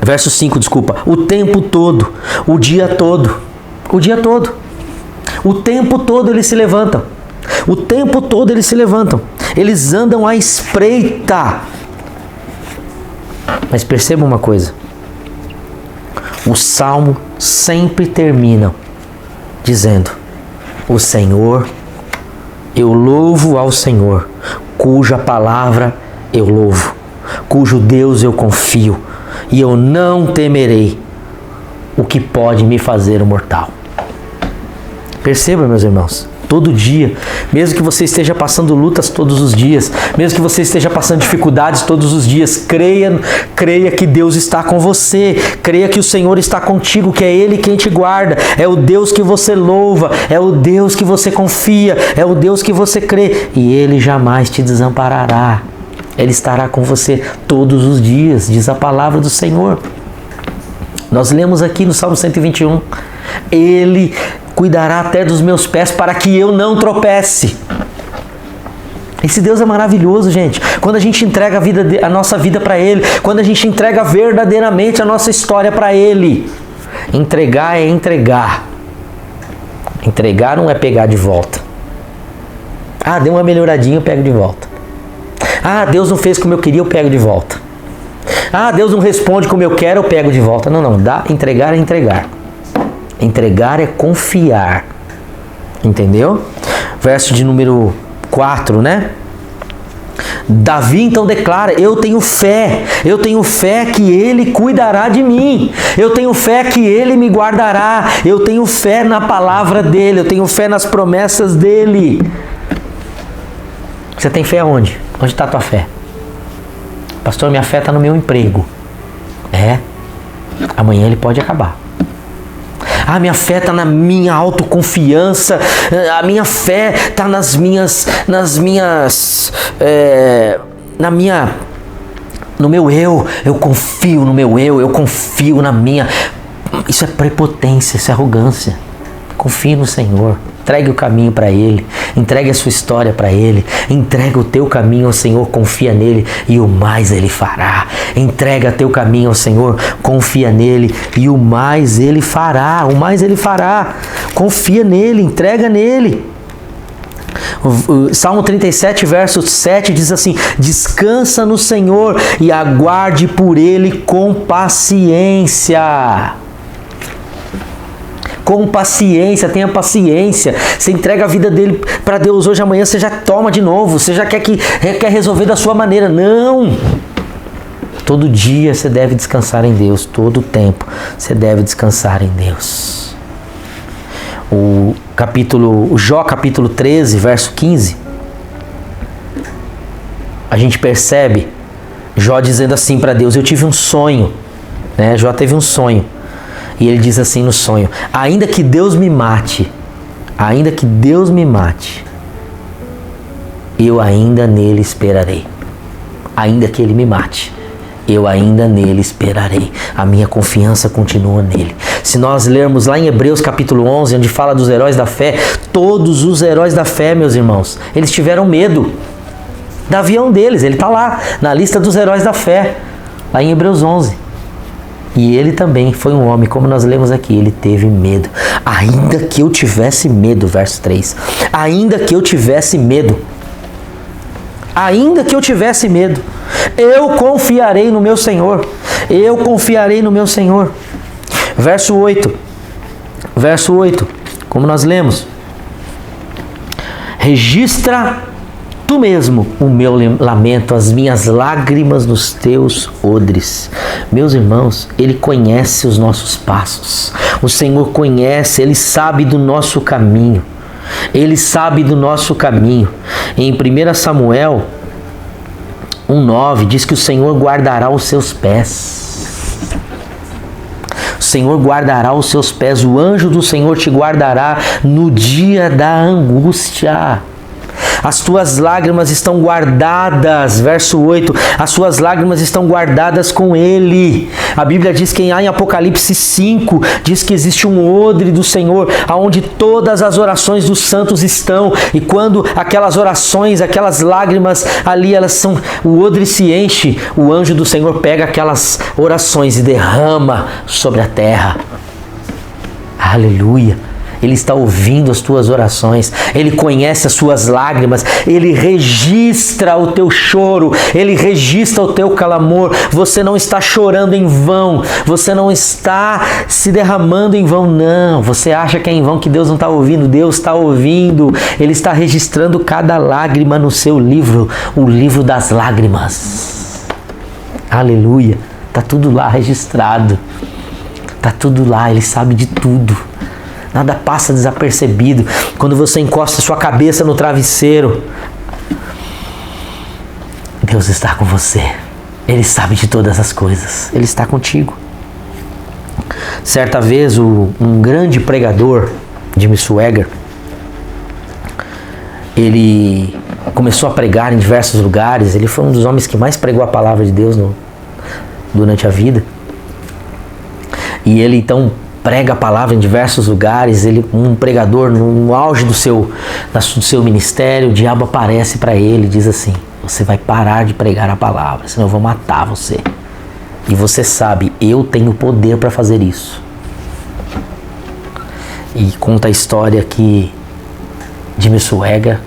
Verso 5, desculpa. O tempo todo. O dia todo. O dia todo. O tempo todo eles se levantam. O tempo todo eles se levantam. Eles andam à espreita. Mas perceba uma coisa. O salmo sempre termina dizendo: o Senhor, eu louvo ao Senhor, cuja palavra eu louvo, cujo Deus eu confio, e eu não temerei o que pode me fazer o mortal. Perceba, meus irmãos, todo dia, mesmo que você esteja passando lutas todos os dias, mesmo que você esteja passando dificuldades todos os dias, creia que Deus está com você, creia que o Senhor está contigo, que é Ele quem te guarda, é o Deus que você louva, é o Deus que você confia, é o Deus que você crê, e Ele jamais te desamparará. Ele estará com você todos os dias, diz a palavra do Senhor. Nós lemos aqui no Salmo 121, Ele cuidará até dos meus pés para que eu não tropece. Esse Deus é maravilhoso, gente. Quando a gente entrega a nossa vida para Ele, quando a gente entrega verdadeiramente a nossa história para Ele. Entregar é entregar. Entregar não é pegar de volta. Deu uma melhoradinha, eu pego de volta. Deus não fez como eu queria, eu pego de volta. Deus não responde como eu quero, eu pego de volta. Não, entregar é entregar. Entregar é confiar. Entendeu? Verso de número 4, né? Davi então declara: eu tenho fé que Ele cuidará de mim, eu tenho fé que Ele me guardará, eu tenho fé na palavra dEle, eu tenho fé nas promessas dEle. Você tem fé aonde? Onde está a tua fé? Pastor, minha fé está no meu emprego. Amanhã ele pode acabar. Minha fé está na minha autoconfiança, a minha fé está no meu eu confio no meu eu confio na minha. Isso é prepotência, isso é arrogância. Confie no Senhor, entregue o caminho para Ele, entregue a sua história para Ele, entrega o teu caminho ao Senhor, confia nele e o mais Ele fará. Entrega teu caminho ao Senhor, confia nele e o mais Ele fará, confia nele, entrega nele. O Salmo 37, verso 7 diz assim: descansa no Senhor e aguarde por Ele com paciência. Com paciência, tenha paciência. Você entrega a vida dele para Deus hoje, amanhã você já toma de novo. Você já quer resolver da sua maneira. Não! Todo dia você deve descansar em Deus. Todo tempo você deve descansar em Deus. O Jó capítulo 13, verso 15. A gente percebe Jó dizendo assim para Deus: eu tive um sonho. Jó teve um sonho. E ele diz assim no sonho: ainda que Deus me mate, eu ainda nele esperarei. Ainda que ele me mate, eu ainda nele esperarei. A minha confiança continua nele. Se nós lermos lá em Hebreus capítulo 11, onde fala dos heróis da fé, todos os heróis da fé, meus irmãos, eles tiveram medo. Davi é um deles, ele está lá na lista dos heróis da fé, lá em Hebreus 11. E ele também foi um homem, como nós lemos aqui, ele teve medo. Ainda que eu tivesse medo, verso 3. Ainda que eu tivesse medo, eu confiarei no meu Senhor. Eu confiarei no meu Senhor. Verso 8, como nós lemos: registra tu mesmo o meu lamento, as minhas lágrimas nos teus odres. Meus irmãos, Ele conhece os nossos passos. O Senhor conhece, Ele sabe do nosso caminho. Em 1 Samuel 1:9 diz que o Senhor guardará os seus pés. O Senhor guardará os seus pés. O anjo do Senhor te guardará no dia da angústia. As tuas lágrimas estão guardadas, verso 8, as suas lágrimas estão guardadas com Ele. A Bíblia diz que em Apocalipse 5, diz que existe um odre do Senhor, onde todas as orações dos santos estão, e quando aquelas orações, aquelas lágrimas ali, o odre se enche, o anjo do Senhor pega aquelas orações e derrama sobre a terra. Aleluia! Ele está ouvindo as tuas orações, Ele conhece as suas lágrimas, Ele registra o teu choro, Ele registra o teu clamor. Você não está chorando em vão, você não está se derramando em vão, não. Você acha que é em vão, que Deus não está ouvindo? Deus está ouvindo, Ele está registrando cada lágrima no seu livro, o livro das lágrimas. Aleluia, está tudo lá registrado, está tudo lá, Ele sabe de tudo. Nada passa desapercebido. Quando você encosta sua cabeça no travesseiro, Deus está com você. Ele sabe de todas as coisas. Ele está contigo. Certa vez, um grande pregador, Jimmy Swaggart, ele começou a pregar em diversos lugares. Ele foi um dos homens que mais pregou a palavra de Deus durante a vida. E ele então prega a palavra em diversos lugares. Ele, um pregador no auge do seu ministério, o diabo aparece para ele e diz assim: você vai parar de pregar a palavra, senão eu vou matar você. E você sabe, eu tenho poder para fazer isso. E conta a história que Jimmy Swaggart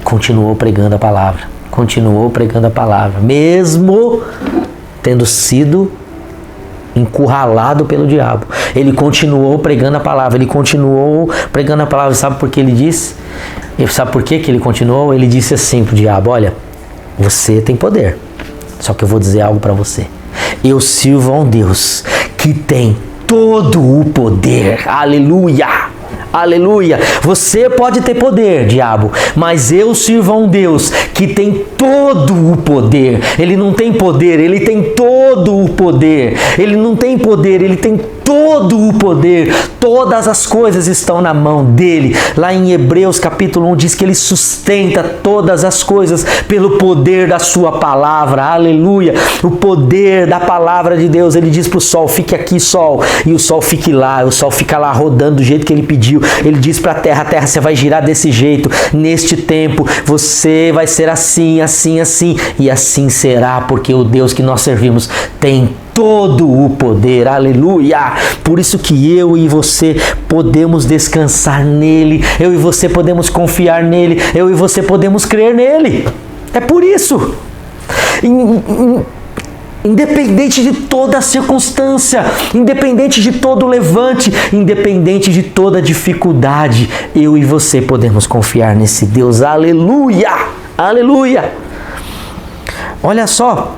continuou pregando a palavra, mesmo tendo sido encurralado pelo diabo. Ele continuou pregando a palavra, Sabe por que ele disse? Sabe por que ele continuou? Ele disse assim pro diabo: olha, você tem poder, só que eu vou dizer algo para você. Eu sirvo a um Deus que tem todo o poder. Aleluia! Aleluia. Você pode ter poder, diabo, mas eu sirvo a um Deus que tem todo o poder. Ele não tem poder, ele tem todo o poder. Ele não tem poder, ele tem todo o poder. Todas as coisas estão na mão dele. Lá em Hebreus capítulo 1 diz que ele sustenta todas as coisas pelo poder da sua palavra. Aleluia. O poder da palavra de Deus. Ele diz para o sol: fique aqui, sol, e o sol fique lá. O sol fica lá rodando do jeito que ele pediu. Ele diz para a terra: você vai girar desse jeito. Neste tempo você vai ser assim, assim, assim, e assim será, porque o Deus que nós servimos tem todo o poder. Aleluia. Por isso que eu e você podemos descansar nele, eu e você podemos confiar nele, eu e você podemos crer nele. É por isso, independente de toda circunstância, independente de todo levante, independente de toda dificuldade, eu e você podemos confiar nesse Deus. Aleluia. Aleluia. Olha só,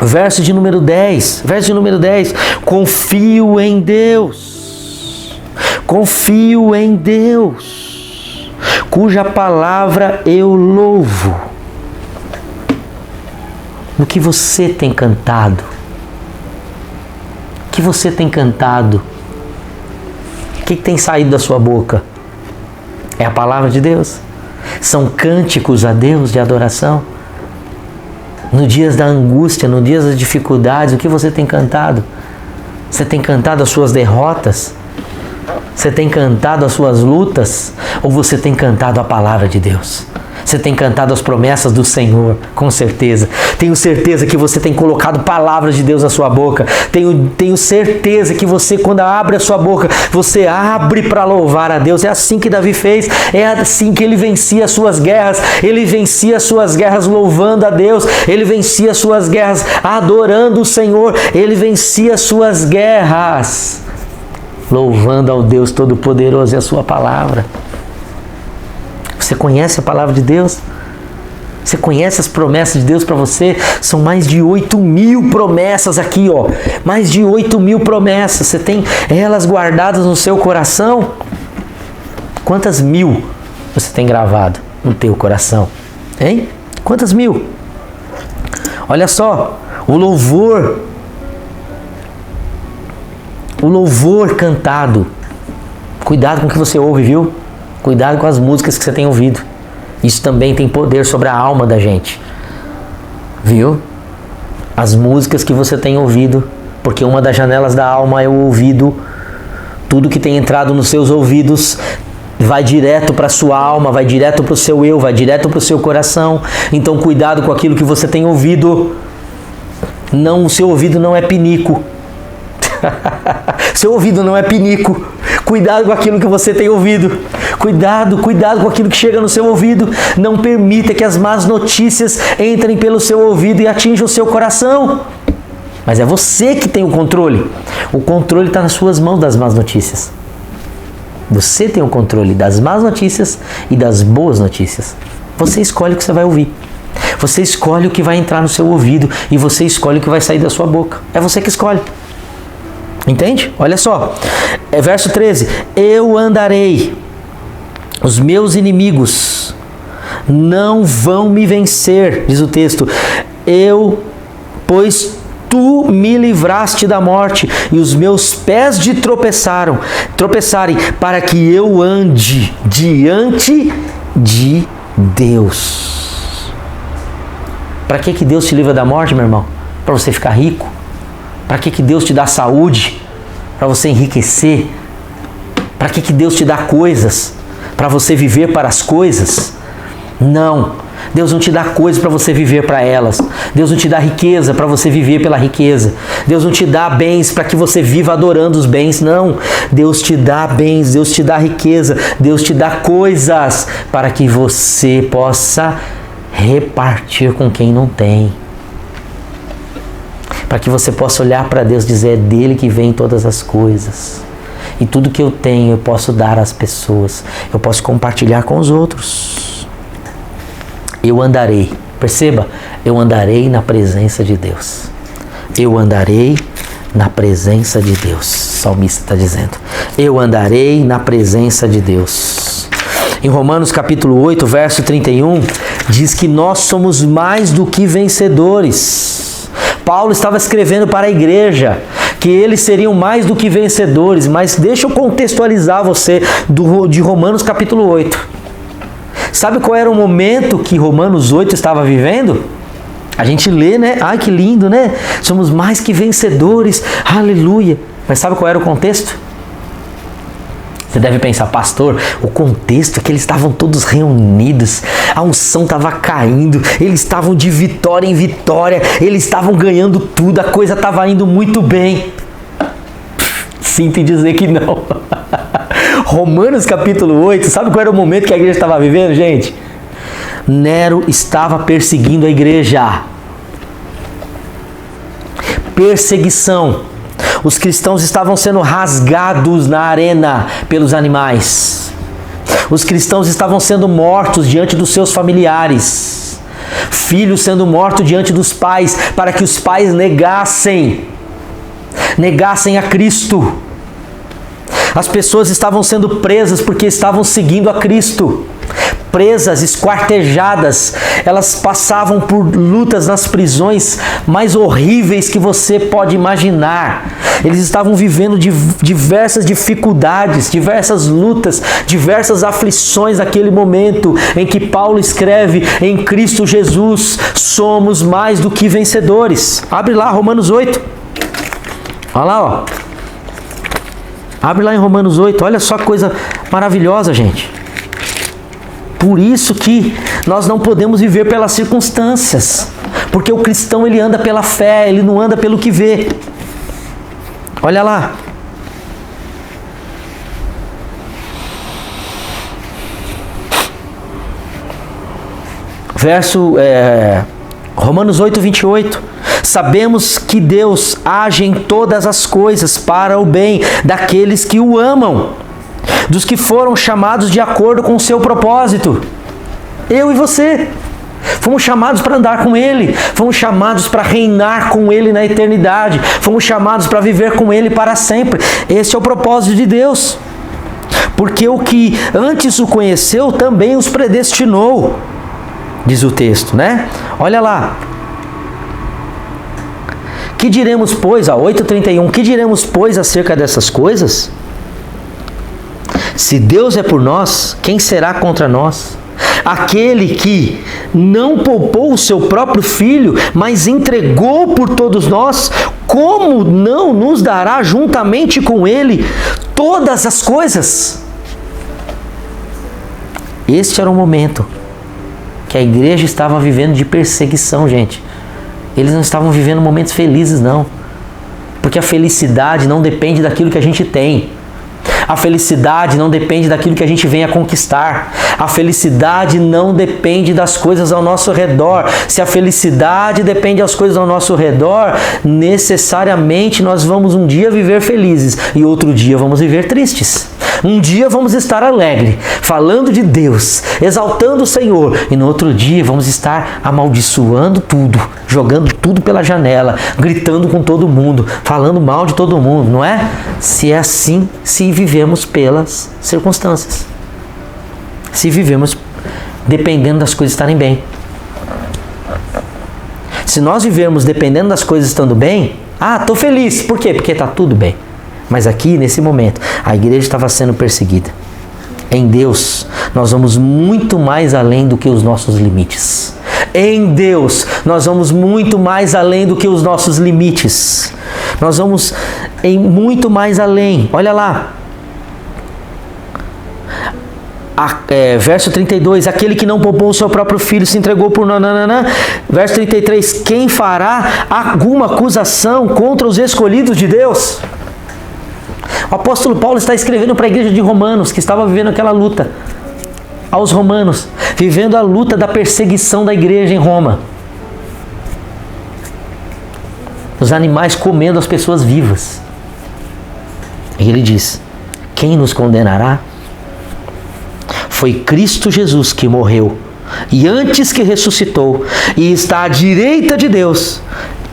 verso de número 10. Confio em Deus. Confio em Deus, cuja palavra eu louvo. No que você tem cantado? O que você tem cantado? O que tem saído da sua boca? É a palavra de Deus? São cânticos a Deus de adoração? No dias da angústia, no dias das dificuldades, o que você tem cantado? Você tem cantado as suas derrotas? Você tem cantado as suas lutas? Ou você tem cantado a palavra de Deus? Você tem cantado as promessas do Senhor, com certeza. Tenho certeza que você tem colocado palavras de Deus na sua boca. Tenho certeza que você, quando abre a sua boca, você abre para louvar a Deus. É assim que Davi fez. É assim que ele vencia as suas guerras. Ele vencia as suas guerras louvando a Deus. Ele vencia as suas guerras adorando o Senhor. Ele vencia as suas guerras louvando ao Deus Todo-Poderoso e a sua palavra. Você conhece a palavra de Deus? Você conhece as promessas de Deus para você? São mais de 8.000 promessas aqui, ó. Mais de 8.000 promessas. Você tem elas guardadas no seu coração? Quantas mil você tem gravado no teu coração? Hein? Quantas mil? Olha só, o louvor cantado. Cuidado com o que você ouve, viu? Cuidado com as músicas que você tem ouvido. Isso também tem poder sobre a alma da gente. Viu? As músicas que você tem ouvido, porque uma das janelas da alma é o ouvido. Tudo que tem entrado nos seus ouvidos vai direto para a sua alma, vai direto para o seu eu, vai direto para o seu coração. Então cuidado com aquilo que você tem ouvido. Não, o seu ouvido não é pinico. Seu ouvido não é pinico. Cuidado com aquilo que você tem ouvido. Cuidado com aquilo que chega no seu ouvido. Não permita que as más notícias entrem pelo seu ouvido e atinjam o seu coração. Mas é você que tem o controle. O controle está nas suas mãos das más notícias. Você tem o controle das más notícias e das boas notícias. Você escolhe o que você vai ouvir. Você escolhe o que vai entrar no seu ouvido e você escolhe o que vai sair da sua boca. É você que escolhe. Entende? Olha só. Verso 13. Eu andarei. Os meus inimigos não vão me vencer, diz o texto. Pois tu me livraste da morte e os meus pés de tropeçarem, para que eu ande diante de Deus. Para que Deus te livra da morte, meu irmão? Para você ficar rico? Para que Deus te dá saúde? Para você enriquecer? Para que Deus te dá coisas? Para você viver para as coisas? Não. Deus não te dá coisas para você viver para elas. Deus não te dá riqueza para você viver pela riqueza. Deus não te dá bens para que você viva adorando os bens. Não. Deus te dá bens, Deus te dá riqueza, Deus te dá coisas para que você possa repartir com quem não tem. Para que você possa olhar para Deus e dizer: é dele que vem todas as coisas. E tudo que eu tenho eu posso dar às pessoas. Eu posso compartilhar com os outros. Eu andarei. Perceba, eu andarei na presença de Deus. Eu andarei na presença de Deus. O salmista está dizendo: eu andarei na presença de Deus. Em Romanos capítulo 8, verso 31, diz que nós somos mais do que vencedores. Paulo estava escrevendo para a igreja que eles seriam mais do que vencedores, mas deixa eu contextualizar você de Romanos capítulo 8. Sabe qual era o momento que Romanos 8 estava vivendo? A gente lê, né? Ai, que lindo, né? Somos mais que vencedores, aleluia. Mas sabe qual era o contexto? Você deve pensar, pastor, o contexto é que eles estavam todos reunidos, a unção estava caindo, eles estavam de vitória em vitória, eles estavam ganhando tudo, a coisa estava indo muito bem. Sinto em dizer que não. Romanos capítulo 8, sabe qual era o momento que a igreja estava vivendo, gente? Nero estava perseguindo a igreja. Perseguição. Os cristãos estavam sendo rasgados na arena pelos animais. Os cristãos estavam sendo mortos diante dos seus familiares. Filhos sendo mortos diante dos pais, para que os pais negassem a Cristo. As pessoas estavam sendo presas porque estavam seguindo a Cristo. Presas, esquartejadas, elas passavam por lutas nas prisões mais horríveis que você pode imaginar. Eles estavam vivendo diversas dificuldades, diversas lutas, diversas aflições naquele momento em que Paulo escreve: em Cristo Jesus somos mais do que vencedores. Abre lá Romanos 8. Olha lá, ó. Abre lá em Romanos 8, olha só que coisa maravilhosa, gente. Por isso que nós não podemos viver pelas circunstâncias, porque o cristão ele anda pela fé, ele não anda pelo que vê. Olha lá. Romanos 8, 28. Sabemos que Deus age em todas as coisas para o bem daqueles que o amam, dos que foram chamados de acordo com o seu propósito. Eu e você fomos chamados para andar com Ele, fomos chamados para reinar com Ele na eternidade, fomos chamados para viver com Ele para sempre. Esse é o propósito de Deus, porque o que antes o conheceu também os predestinou, diz o texto, né? Olha lá. Que diremos, pois, 8:31, que diremos, pois, acerca dessas coisas? Se Deus é por nós, quem será contra nós? Aquele que não poupou o seu próprio Filho, mas entregou por todos nós, como não nos dará juntamente com Ele todas as coisas? Este era o momento que a igreja estava vivendo de perseguição, gente. Eles não estavam vivendo momentos felizes, não. Porque a felicidade não depende daquilo que a gente tem. A felicidade não depende daquilo que a gente vem a conquistar. A felicidade não depende das coisas ao nosso redor. Se a felicidade depende das coisas ao nosso redor, necessariamente nós vamos um dia viver felizes e outro dia vamos viver tristes. Um dia vamos estar alegres, falando de Deus, exaltando o Senhor, e no outro dia vamos estar amaldiçoando tudo, jogando tudo pela janela, gritando com todo mundo, falando mal de todo mundo, não é? Se é assim, se vivemos pelas circunstâncias, se vivemos dependendo das coisas estarem bem. Se nós vivermos dependendo das coisas estando bem, estou feliz, por quê? Porque está tudo bem. Mas aqui, nesse momento, a igreja estava sendo perseguida. Em Deus, nós vamos muito mais além do que os nossos limites. Em Deus, nós vamos muito mais além do que os nossos limites. Nós vamos em muito mais além. Olha lá. Verso 32, aquele que não poupou o seu próprio Filho, se entregou por nananana. Verso 33, quem fará alguma acusação contra os escolhidos de Deus? O apóstolo Paulo está escrevendo para a igreja de Romanos, que estava vivendo aquela luta. Aos romanos, vivendo a luta da perseguição da igreja em Roma. Os animais comendo as pessoas vivas. E ele diz: quem nos condenará? Foi Cristo Jesus que morreu, e antes que ressuscitou, e está à direita de Deus,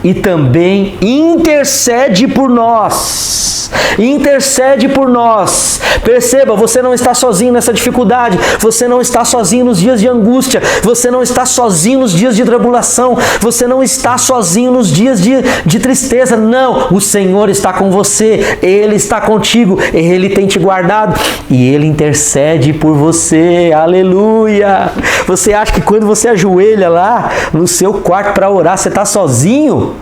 e também intercede por nós. Intercede por nós. Perceba, você não está sozinho nessa dificuldade, você não está sozinho nos dias de angústia, você não está sozinho nos dias de tribulação, você não está sozinho nos dias de tristeza. Não, o Senhor está com você, Ele está contigo, Ele tem te guardado e Ele intercede por você. Aleluia! Você acha que quando você ajoelha lá no seu quarto para orar, você está sozinho?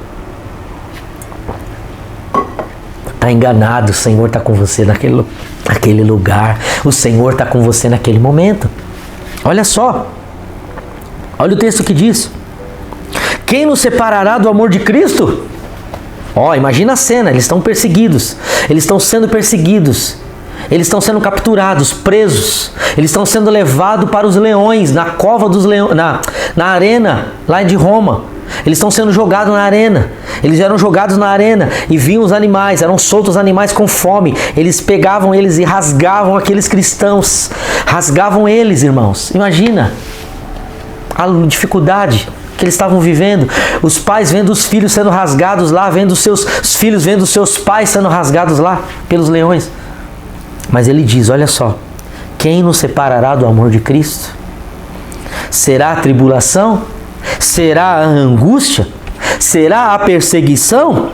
Está enganado. O Senhor está com você naquele lugar. O Senhor está com você naquele momento. Olha só. Olha o texto que diz: quem nos separará do amor de Cristo? Ó, imagina a cena. Eles estão perseguidos. Eles estão sendo perseguidos. Eles estão sendo capturados, presos. Eles estão sendo levados para os leões, na cova dos leões, na arena lá de Roma. Eles estão sendo jogados na arena. Eles eram jogados na arena e vinham os animais, eram soltos os animais com fome. Eles pegavam eles e rasgavam aqueles cristãos. Rasgavam eles, irmãos. Imagina a dificuldade que eles estavam vivendo. Os pais vendo os filhos sendo rasgados lá, vendo os filhos vendo os seus pais sendo rasgados lá pelos leões. Mas ele diz, olha só: quem nos separará do amor de Cristo? Será a tribulação? Será a angústia? Será a perseguição?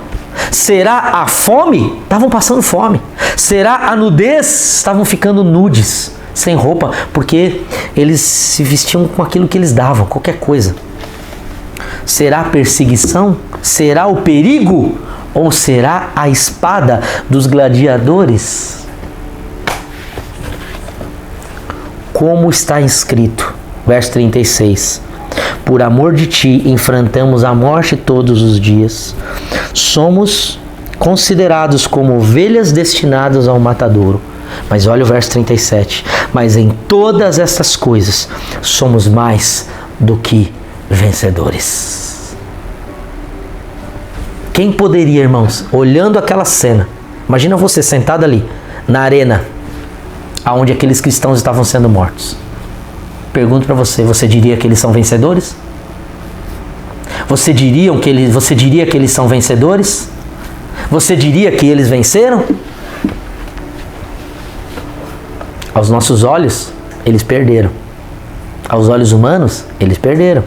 Será a fome? Estavam passando fome. Será a nudez? Estavam ficando nudes, sem roupa, porque eles se vestiam com aquilo que eles davam, qualquer coisa. Será a perseguição? Será o perigo? Ou será a espada dos gladiadores? Como está escrito, verso 36. Por amor de ti enfrentamos a morte todos os dias. Somos considerados como ovelhas destinadas ao matadouro. Mas olha o verso 37. Mas em todas essas coisas somos mais do que vencedores. Quem poderia, irmãos, olhando aquela cena, imagina você sentado ali na arena, aonde aqueles cristãos estavam sendo mortos. Pergunto para você, você diria que eles são vencedores? Você diria que eles são vencedores? Você diria que eles venceram? Aos nossos olhos, eles perderam. Aos olhos humanos, eles perderam.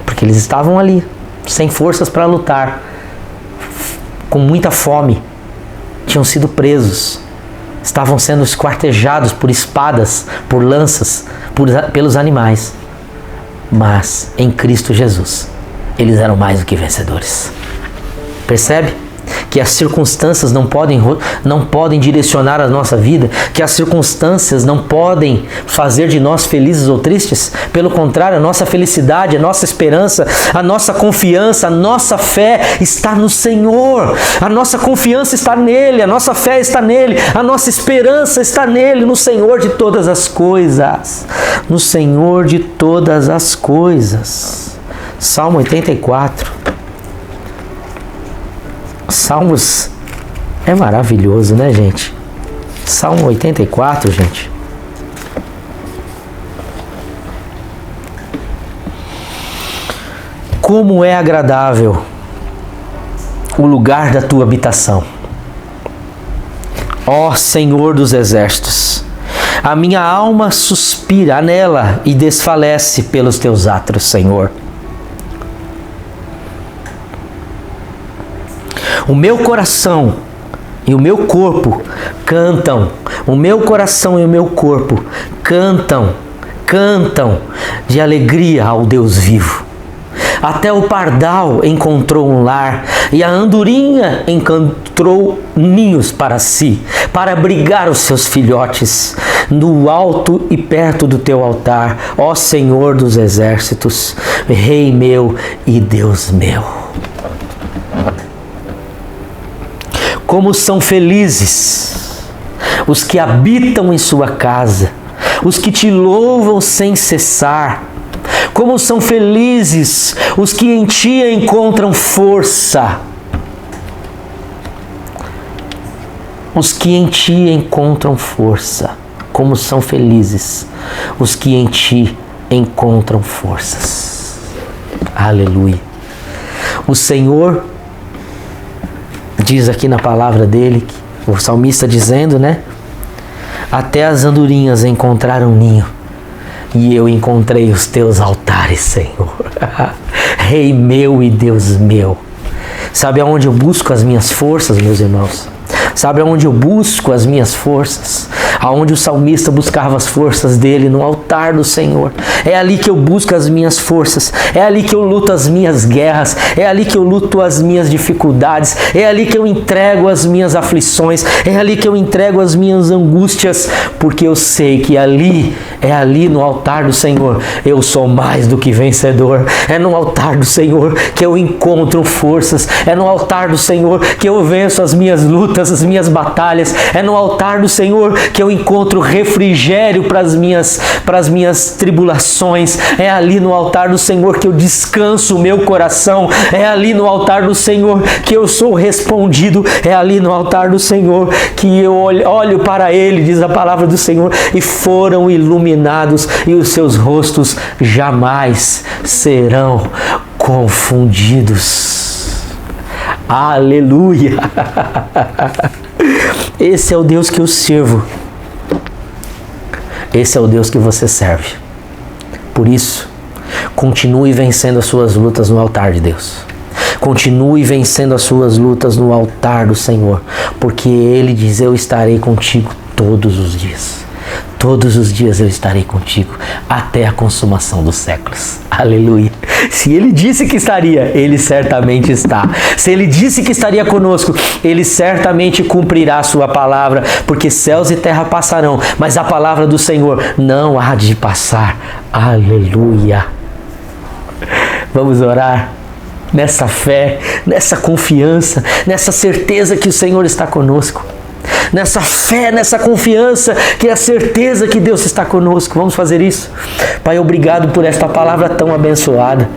Porque eles estavam ali, sem forças para lutar, com muita fome, tinham sido presos. Estavam sendo esquartejados por espadas, por lanças, pelos animais. Mas em Cristo Jesus, eles eram mais do que vencedores. Percebe? Que as circunstâncias não podem direcionar a nossa vida, que as circunstâncias não podem fazer de nós felizes ou tristes. Pelo contrário, a nossa felicidade, a nossa esperança, a nossa confiança, a nossa fé está no Senhor. A nossa confiança está nele, a nossa fé está nele, a nossa esperança está nele, no Senhor de todas as coisas. No Senhor de todas as coisas. Salmo 84. Salmos é maravilhoso, né, gente? Salmo 84, gente. Como é agradável o lugar da tua habitação, ó Senhor dos exércitos. A minha alma suspira nela e desfalece pelos teus atos, Senhor. O meu coração e o meu corpo cantam. O meu coração e o meu corpo cantam de alegria ao Deus vivo. Até o pardal encontrou um lar e a andorinha encontrou ninhos para si, para abrigar os seus filhotes no alto e perto do teu altar, ó Senhor dos exércitos, Rei meu e Deus meu. Como são felizes os que habitam em sua casa, os que te louvam sem cessar. Como são felizes os que em ti encontram força. Os que em ti encontram força. Como são felizes os que em ti encontram forças. Aleluia. O Senhor diz aqui na palavra dele, o salmista dizendo, né? Até as andorinhas encontraram ninho, e eu encontrei os teus altares, Senhor. Rei meu e Deus meu. Sabe aonde eu busco as minhas forças, meus irmãos? Sabe aonde eu busco as minhas forças? Aonde o salmista buscava as forças dele, no altar do Senhor. É ali que eu busco as minhas forças. É ali que eu luto as minhas guerras. É ali que eu luto as minhas dificuldades. É ali que eu entrego as minhas aflições. É ali que eu entrego as minhas angústias. Porque eu sei que ali, é ali no altar do Senhor, eu sou mais do que vencedor. É no altar do Senhor que eu encontro forças. É no altar do Senhor que eu venço as minhas lutas, as minhas batalhas. É no altar do Senhor que eu encontro refrigério para as minhas tribulações. É ali no altar do Senhor que eu descanso o meu coração. É ali no altar do Senhor que eu sou respondido. É ali no altar do Senhor que eu olho para Ele, diz a palavra do Senhor, e foram iluminados, e os seus rostos jamais serão confundidos. Aleluia! Esse é o Deus que eu sirvo. Esse é o Deus que você serve. Por isso, continue vencendo as suas lutas no altar de Deus. Continue vencendo as suas lutas no altar do Senhor. Porque Ele diz, eu estarei contigo todos os dias. Todos os dias eu estarei contigo até a consumação dos séculos. Aleluia. Se Ele disse que estaria, Ele certamente está. Se Ele disse que estaria conosco, Ele certamente cumprirá a sua palavra, porque céus e terra passarão, mas a palavra do Senhor não há de passar. Aleluia. Vamos orar nessa fé, nessa confiança, nessa certeza que o Senhor está conosco. Nessa fé, nessa confiança, que é a certeza que Deus está conosco. Vamos fazer isso? Pai, obrigado por esta palavra tão abençoada.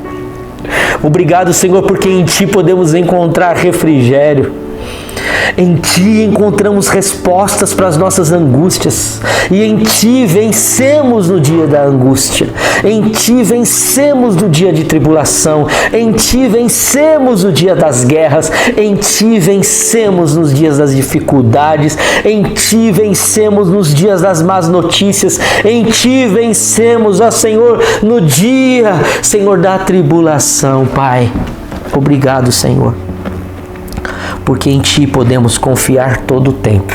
Obrigado, Senhor, porque em Ti podemos encontrar refrigério. Em Ti encontramos respostas para as nossas angústias. E em Ti vencemos no dia da angústia. Em Ti vencemos no dia de tribulação. Em Ti vencemos no dia das guerras. Em Ti vencemos nos dias das dificuldades. Em Ti vencemos nos dias das más notícias. Em Ti vencemos, ó Senhor, no dia, Senhor, da tribulação, Pai. Obrigado, Senhor. Porque em Ti podemos confiar todo o tempo.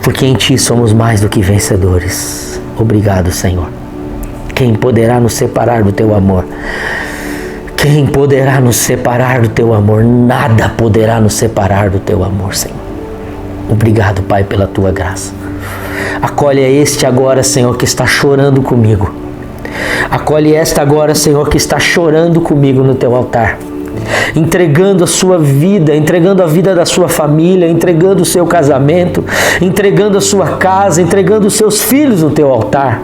Porque em Ti somos mais do que vencedores. Obrigado, Senhor. Quem poderá nos separar do Teu amor? Quem poderá nos separar do Teu amor? Nada poderá nos separar do Teu amor, Senhor. Obrigado, Pai, pela Tua graça. Acolhe este agora, Senhor, que está chorando comigo. Acolhe esta agora, Senhor, que está chorando comigo no Teu altar. Entregando a sua vida, entregando a vida da sua família, entregando o seu casamento, entregando a sua casa, entregando os seus filhos no Teu altar.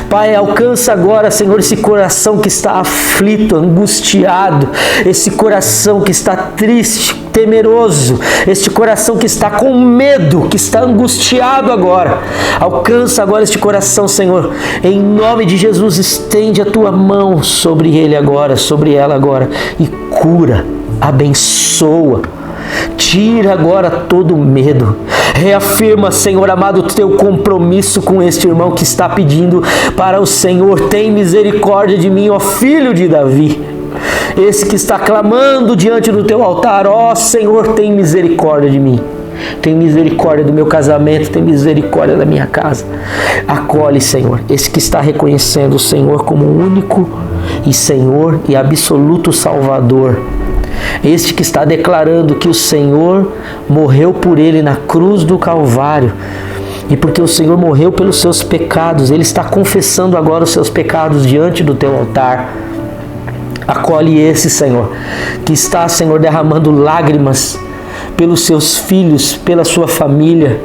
Pai, alcança agora, Senhor, esse coração que está aflito, angustiado, esse coração que está triste, temeroso, este coração que está com medo, que está angustiado agora. Alcança agora este coração, Senhor. Em nome de Jesus, estende a Tua mão sobre ele agora, sobre ela agora, e cura, abençoa. Tira agora todo medo. Reafirma, Senhor amado, o Teu compromisso com este irmão que está pedindo para o Senhor. Tem misericórdia de mim, ó Filho de Davi. Esse que está clamando diante do Teu altar. Ó Senhor, tem misericórdia de mim. Tem misericórdia do meu casamento, tem misericórdia da minha casa. Acolhe, Senhor, esse que está reconhecendo o Senhor como único e Senhor e absoluto Salvador. Este que está declarando que o Senhor morreu por ele na cruz do Calvário. E porque o Senhor morreu pelos seus pecados, ele está confessando agora os seus pecados diante do Teu altar. Acolhe esse, Senhor, que está, Senhor, derramando lágrimas pelos seus filhos, pela sua família,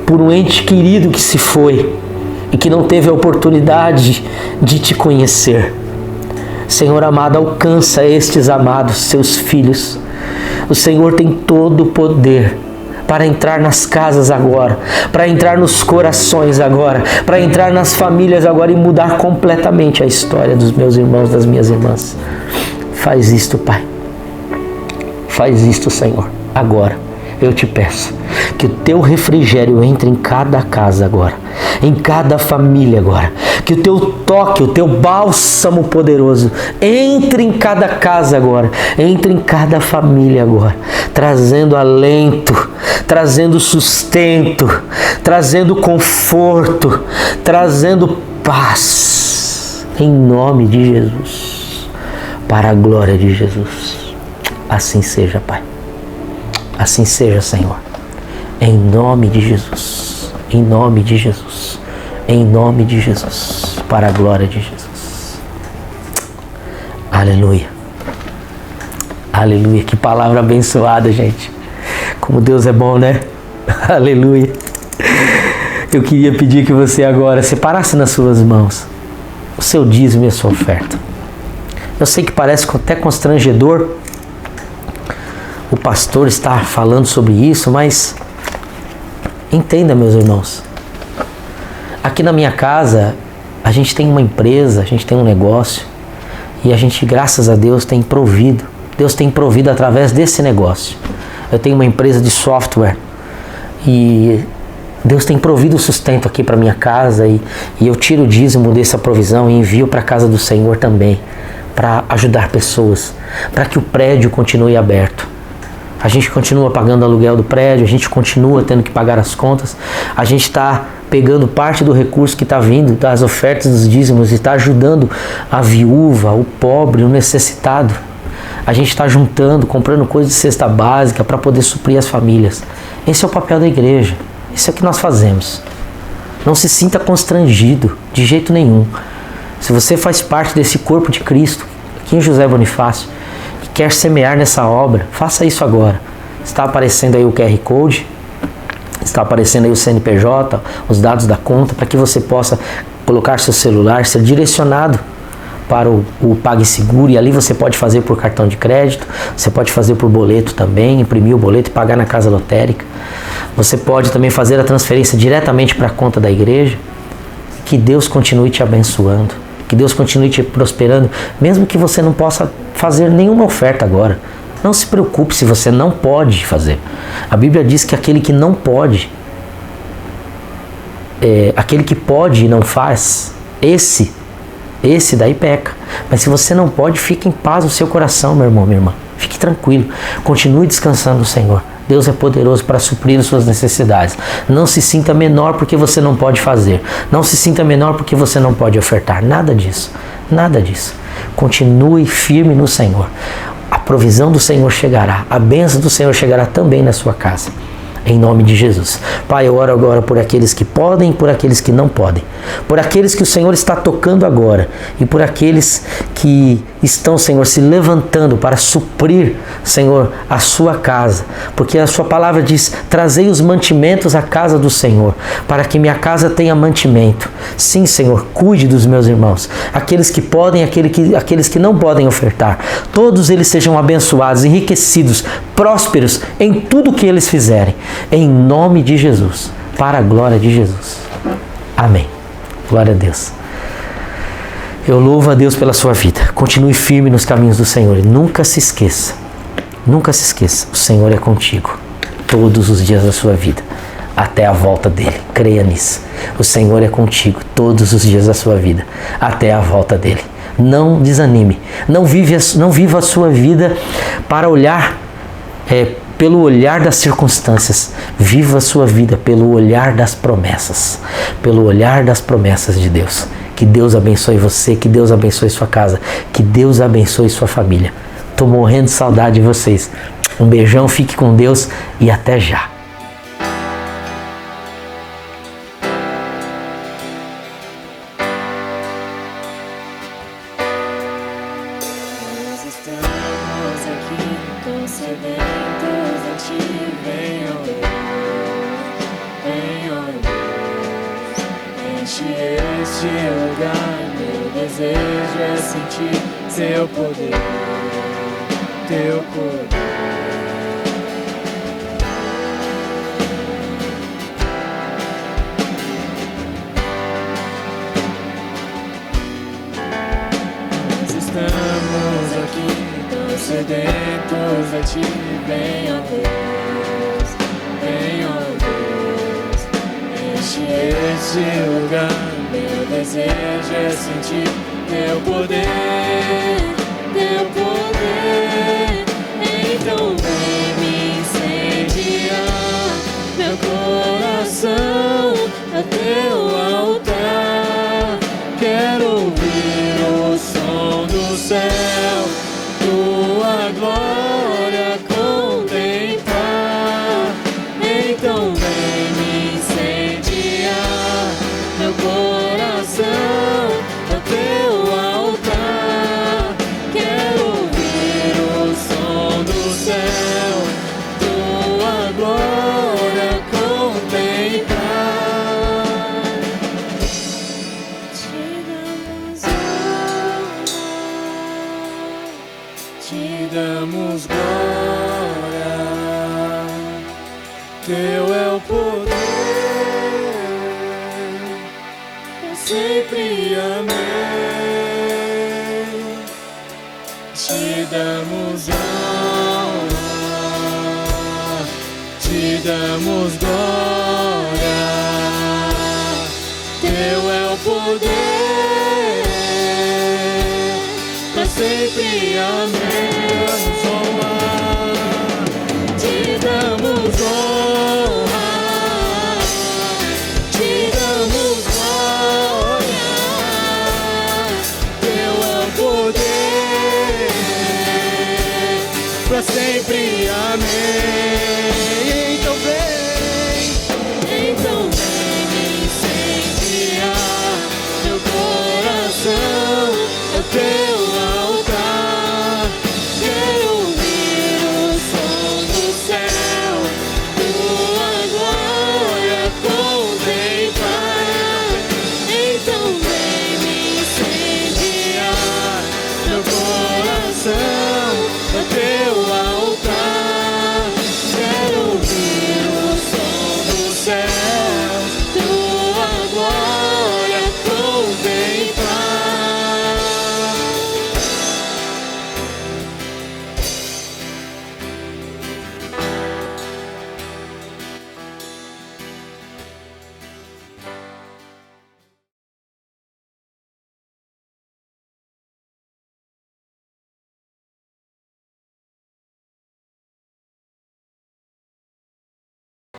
por um ente querido que se foi e que não teve a oportunidade de Te conhecer. Senhor amado, alcança estes amados, seus filhos. O Senhor tem todo o poder para entrar nas casas agora, para entrar nos corações agora, para entrar nas famílias agora e mudar completamente a história dos meus irmãos, das minhas irmãs. Faz isto, Pai. Faz isto, Senhor, agora. Eu te peço que o teu refrigério entre em cada casa agora, em cada família agora, que o teu toque, o teu bálsamo poderoso entre em cada casa agora, entre em cada família agora, trazendo alento, trazendo sustento, trazendo conforto, trazendo paz, em nome de Jesus, para a glória de Jesus. Assim seja, Pai. Assim seja, Senhor. Em nome de Jesus. Em nome de Jesus. Em nome de Jesus. Para a glória de Jesus. Aleluia. Aleluia. Que palavra abençoada, gente. Como Deus é bom, né? Aleluia. Eu queria pedir que você agora separasse nas suas mãos o seu dízimo e a sua oferta. Eu sei que parece até constrangedor o pastor está falando sobre isso, mas entenda, meus irmãos, aqui na minha casa a gente tem uma empresa, a gente tem um negócio e a gente, graças a Deus, tem provido. Deus tem provido através desse negócio. Eu tenho uma empresa de software e Deus tem provido o sustento aqui para minha casa e eu tiro o dízimo dessa provisão e envio para a casa do Senhor também, para ajudar pessoas, para que o prédio continue aberto. A gente continua pagando aluguel do prédio, a gente continua tendo que pagar as contas, a gente está pegando parte do recurso que está vindo das ofertas dos dízimos e está ajudando a viúva, o pobre, o necessitado. A gente está juntando, comprando coisas de cesta básica para poder suprir as famílias. Esse é o papel da igreja, isso é o que nós fazemos. Não se sinta constrangido de jeito nenhum. Se você faz parte desse corpo de Cristo, aqui em José Bonifácio, quer semear nessa obra, faça isso agora. Está aparecendo aí o QR Code, está aparecendo aí o CNPJ, os dados da conta, para que você possa colocar seu celular, ser direcionado para o PagSeguro, e ali você pode fazer por cartão de crédito, você pode fazer por boleto também, imprimir o boleto e pagar na casa lotérica. Você pode também fazer a transferência diretamente para a conta da igreja. Que Deus continue te abençoando. Que Deus continue te prosperando, mesmo que você não possa fazer nenhuma oferta agora. Não se preocupe se você não pode fazer. A Bíblia diz que aquele que não pode, aquele que pode e não faz, esse daí peca. Mas se você não pode, fique em paz no seu coração, meu irmão, minha irmã. Fique tranquilo. Continue descansando no Senhor. Deus é poderoso para suprir as suas necessidades. Não se sinta menor porque você não pode fazer. Não se sinta menor porque você não pode ofertar. Nada disso. Nada disso. Continue firme no Senhor. A provisão do Senhor chegará. A bênção do Senhor chegará também na sua casa. Em nome de Jesus. Pai, eu oro agora por aqueles que podem e por aqueles que não podem. Por aqueles que o Senhor está tocando agora. E por aqueles que estão, Senhor, se levantando para suprir, Senhor, a sua casa. Porque a sua palavra diz: trazei os mantimentos à casa do Senhor, para que minha casa tenha mantimento. Sim, Senhor, cuide dos meus irmãos. Aqueles que podem, aqueles que não podem ofertar. Todos eles sejam abençoados, enriquecidos, prósperos em tudo que eles fizerem. Em nome de Jesus, para a glória de Jesus. Amém. Glória a Deus. Eu louvo a Deus pela sua vida. Continue firme nos caminhos do Senhor e nunca se esqueça. Nunca se esqueça. O Senhor é contigo todos os dias da sua vida, até a volta dele. Creia nisso. O Senhor é contigo todos os dias da sua vida, até a volta dele. Não desanime. Não viva a sua vida para olhar pelo olhar das circunstâncias. Viva a sua vida pelo olhar das promessas. Pelo olhar das promessas de Deus. Que Deus abençoe você, que Deus abençoe sua casa, que Deus abençoe sua família. Estou morrendo de saudade de vocês. Um beijão, fique com Deus e até já. Nós estamos aqui, tão sedentos a ti. Vem, ó Deus, vem, ó Deus, enche este lugar. Meu desejo é sentir seu poder, teu poder. Nós estamos aqui, tão sedentos sedentos a ti. Vem, ó Deus, vem, ó Deus, enche este lugar. Meu desejo é sentir teu poder, teu poder. Então vem me incendiar meu coração a teu altar. Quero ouvir o som do céu, tua glória contemplar. Então vem me incendiar meu coração a teu altar. Quero ouvir o som do céu, tua glória contemplar. Te damos glória, teu é o poder, é sempre amém. Te damos honra, te damos glória, teu é o poder, pra sempre amém. Te damos honra,